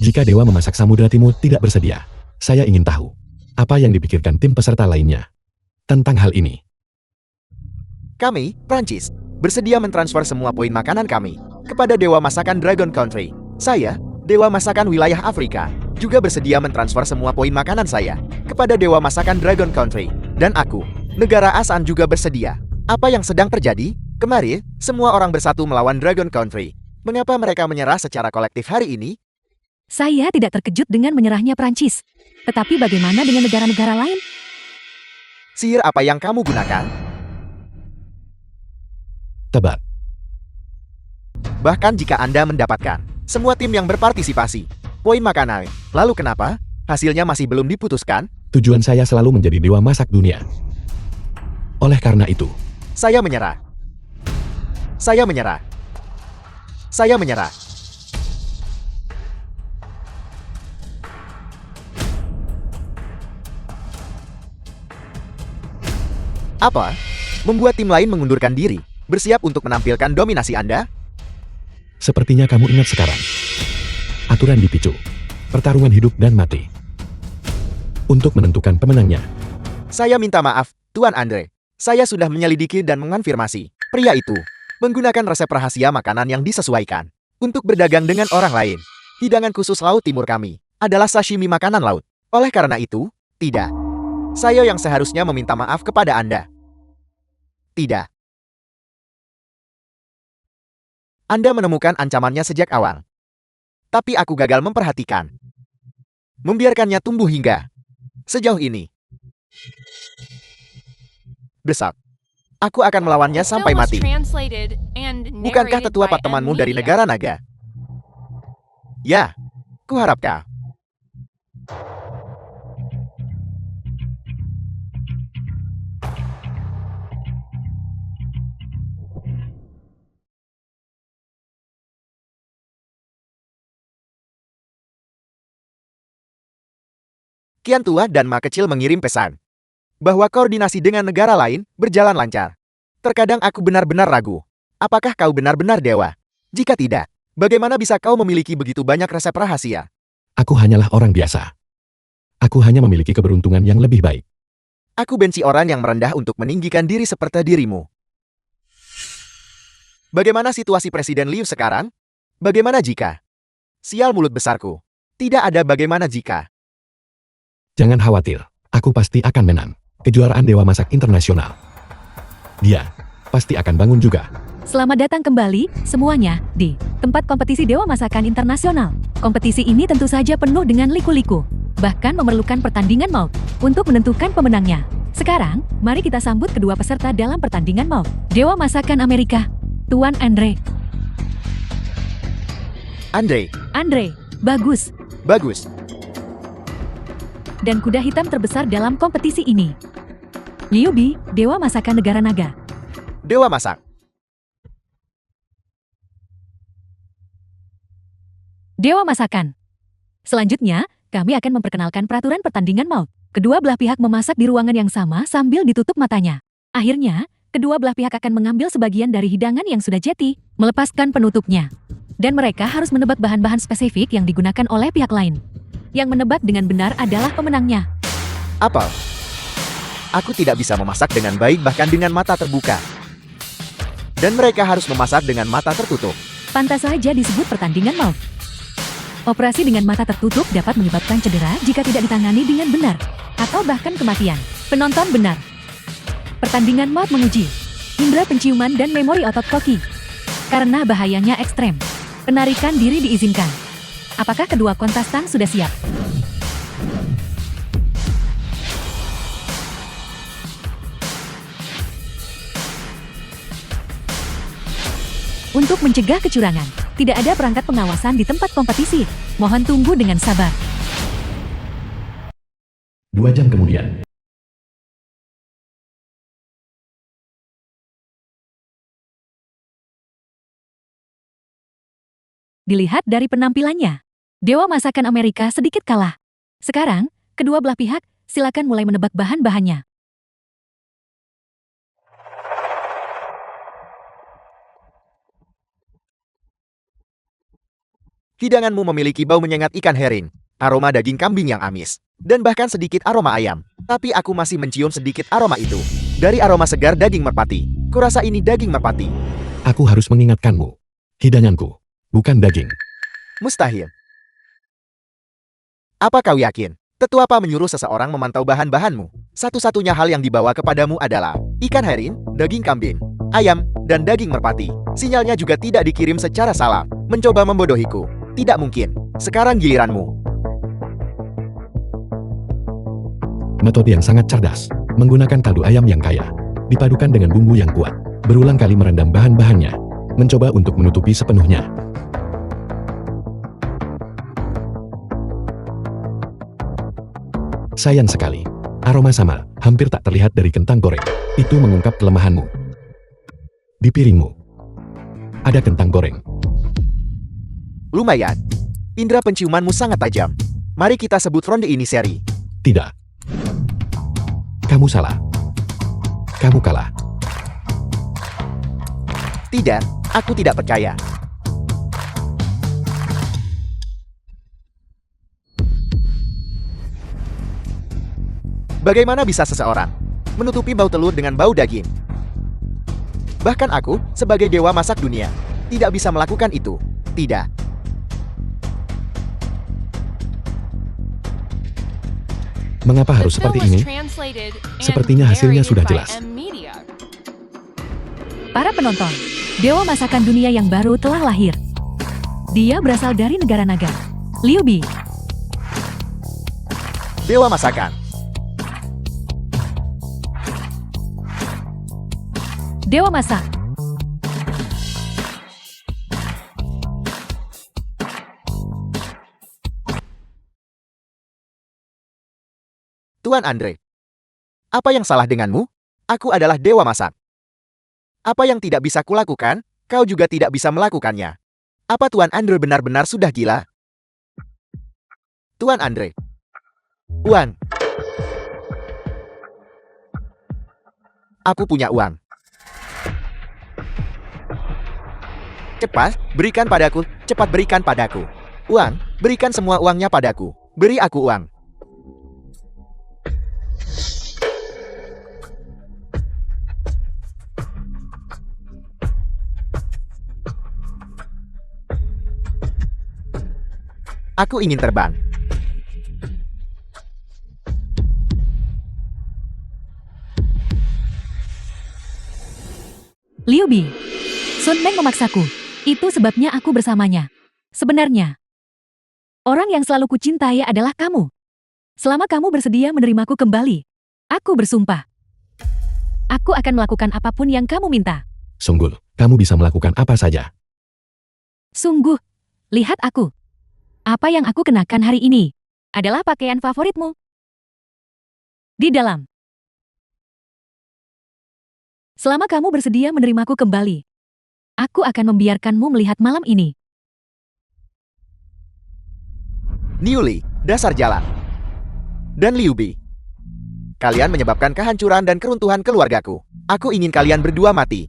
Jika Dewa Memasak Samudra Timur tidak bersedia, saya ingin tahu apa yang dipikirkan tim peserta lainnya tentang hal ini. Kami, Prancis, bersedia mentransfer semua poin makanan kami kepada Dewa Masakan Dragon Country. Saya, Dewa Masakan Wilayah Afrika, juga bersedia mentransfer semua poin makanan saya kepada Dewa Masakan Dragon Country. Dan aku, negara Asan juga bersedia. Apa yang sedang terjadi? Kemarin, semua orang bersatu melawan Dragon Country. Mengapa mereka menyerah secara kolektif hari ini? Saya tidak terkejut dengan menyerahnya Prancis. Tetapi bagaimana dengan negara-negara lain? Sihir apa yang kamu gunakan? Tebak. Bahkan jika Anda mendapatkan semua tim yang berpartisipasi poin makanan, lalu kenapa hasilnya masih belum diputuskan? Tujuan saya selalu menjadi dewa masak dunia. Oleh karena itu, Saya menyerah. Saya menyerah. Saya menyerah. Apa? Membuat tim lain mengundurkan diri, bersiap untuk menampilkan dominasi Anda? sepertinya kamu ingat sekarang. Aturan dipicu. Pertarungan hidup dan mati. Untuk menentukan pemenangnya. Saya minta maaf, Tuan Andre. Saya sudah menyelidiki dan mengonfirmasi. Pria itu menggunakan resep rahasia makanan yang disesuaikan untuk berdagang dengan orang lain. Hidangan khusus Laut Timur kami adalah sashimi makanan laut. Oleh karena itu, tidak. Saya yang seharusnya meminta maaf kepada Anda. Tidak. Anda menemukan ancamannya sejak awal. Tapi aku gagal memperhatikan. Membiarkannya tumbuh hingga sejauh ini. Besok, aku akan melawannya sampai mati. Bukankah tetua temanmu dari negara naga? Ya, kuharap kau Kian Tua dan Ma Kecil mengirim pesan bahwa koordinasi dengan negara lain berjalan lancar. Terkadang aku benar-benar ragu. Apakah kau benar-benar dewa? Jika tidak, bagaimana bisa kau memiliki begitu banyak resep rahasia? Aku hanyalah orang biasa. Aku hanya memiliki keberuntungan yang lebih baik. Aku benci orang yang merendah untuk meninggikan diri seperti dirimu. Bagaimana situasi Presiden Liu sekarang? Bagaimana jika? Sial mulut besarku. Tidak ada bagaimana jika. Jangan khawatir, aku pasti akan menang. Kejuaraan Dewa Masak Internasional. Dia pasti akan bangun juga. Selamat datang kembali, semuanya, di tempat kompetisi Dewa Masakan Internasional. Kompetisi ini tentu saja penuh dengan liku-liku, bahkan memerlukan pertandingan maut untuk menentukan pemenangnya. Sekarang, mari kita sambut kedua peserta dalam pertandingan maut. Dewa Masakan Amerika, Tuan Andre. Andre, bagus. Bagus. Dan kuda hitam terbesar dalam kompetisi ini. Liu Bi, Dewa Masakan Negara Naga. Dewa Masak. Dewa Masakan. Selanjutnya, kami akan memperkenalkan peraturan pertandingan maut. Kedua belah pihak memasak di ruangan yang sama sambil ditutup matanya. Akhirnya, kedua belah pihak akan mengambil sebagian dari hidangan yang sudah jadi, melepaskan penutupnya. Dan mereka harus menebak bahan-bahan spesifik yang digunakan oleh pihak lain. Yang menebak dengan benar adalah pemenangnya. Apel. Aku tidak bisa memasak dengan baik bahkan dengan mata terbuka. Dan mereka harus memasak dengan mata tertutup. Pantas saja disebut pertandingan maut. Operasi dengan mata tertutup dapat menyebabkan cedera jika tidak ditangani dengan benar, atau bahkan kematian. Penonton benar. Pertandingan maut menguji indera penciuman dan memori otot koki. Karena bahayanya ekstrem, penarikan diri diizinkan. Apakah kedua kontestan sudah siap? Untuk mencegah kecurangan, tidak ada perangkat pengawasan di tempat kompetisi. Mohon tunggu dengan sabar. 2 jam kemudian. Dilihat dari penampilannya, Dewa Masakan Amerika sedikit kalah. Sekarang, kedua belah pihak, silakan mulai menebak bahan-bahannya. Hidanganmu memiliki bau menyengat ikan herring, aroma daging kambing yang amis, dan bahkan sedikit aroma ayam. Tapi aku masih mencium sedikit aroma itu. Dari aroma segar daging merpati. Kurasa ini daging merpati. Aku harus mengingatkanmu. Hidanganku, bukan daging. Mustahil. Apa kau yakin? Tetuapa menyuruh seseorang memantau bahan-bahanmu. Satu-satunya hal yang dibawa kepadamu adalah ikan herring, daging kambing, ayam, dan daging merpati. Sinyalnya juga tidak dikirim secara salah. Mencoba membodohiku. Tidak mungkin. Sekarang giliranmu. Metode yang sangat cerdas, menggunakan kaldu ayam yang kaya, dipadukan dengan bumbu yang kuat, berulang kali merendam bahan-bahannya, mencoba untuk menutupi sepenuhnya. Sayang sekali, aroma samar hampir tak terlihat dari kentang goreng. Itu mengungkap kelemahanmu. Di piringmu, ada kentang goreng. Lumayan. Indera penciumanmu sangat tajam. Mari kita sebut ronde ini seri. Tidak. Kamu salah. Kamu kalah. Tidak, aku tidak percaya. Bagaimana bisa seseorang menutupi bau telur dengan bau daging? Bahkan aku, sebagai dewa masak dunia, tidak bisa melakukan itu. Tidak. Mengapa harus The seperti film was ini? translated and Sepertinya hasilnya narrated sudah by jelas. M Media. Para penonton, Dewa Masakan Dunia yang baru telah lahir. Dia berasal dari negara naga. Liu Bi, Dewa masakan. Dewa Masak. Tuan Andre. Apa yang salah denganmu? Aku adalah dewa masak. Apa yang tidak bisa kulakukan, kau juga tidak bisa melakukannya. Apa Tuan Andre benar-benar sudah gila? Tuan Andre. Uang. Aku punya uang. Cepat, berikan padaku. Cepat berikan padaku. Uang, berikan semua uangnya padaku. Beri aku uang. Aku ingin terbang. Liu Bi. Sun Meng memaksaku. Itu sebabnya aku bersamanya. Sebenarnya, orang yang selalu kucintai adalah kamu. Selama kamu bersedia menerimaku kembali, aku bersumpah. Aku akan melakukan apapun yang kamu minta. Sunggul, kamu bisa melakukan apa saja. Sungguh, lihat aku. Apa yang aku kenakan hari ini adalah pakaian favoritmu. Di dalam. Selama kamu bersedia menerimaku kembali, aku akan membiarkanmu melihat malam ini. Niu Li, dasar jalan. Dan Liu Bi. Kalian menyebabkan kehancuran dan keruntuhan keluargaku. Aku ingin kalian berdua mati.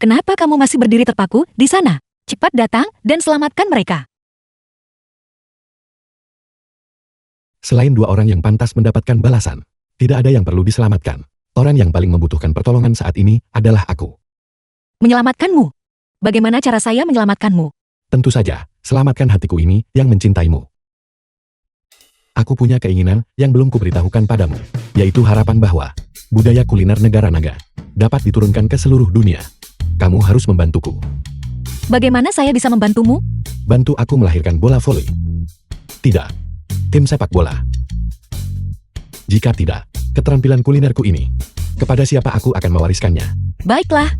Kenapa kamu masih berdiri terpaku di sana? Cepat datang dan selamatkan mereka. Selain dua orang yang pantas mendapatkan balasan, tidak ada yang perlu diselamatkan. Orang yang paling membutuhkan pertolongan saat ini adalah aku. Menyelamatkanmu. Bagaimana cara saya menyelamatkanmu? Tentu saja, selamatkan hatiku ini yang mencintaimu. Aku punya keinginan yang belum kuberitahukan padamu, yaitu harapan bahwa budaya kuliner negara naga dapat diturunkan ke seluruh dunia. Kamu harus membantuku. Bagaimana saya bisa membantumu? Bantu aku melahirkan bola voli. Tidak, tim sepak bola. Jika tidak, keterampilan kulinerku ini, kepada siapa aku akan mewariskannya? Baiklah,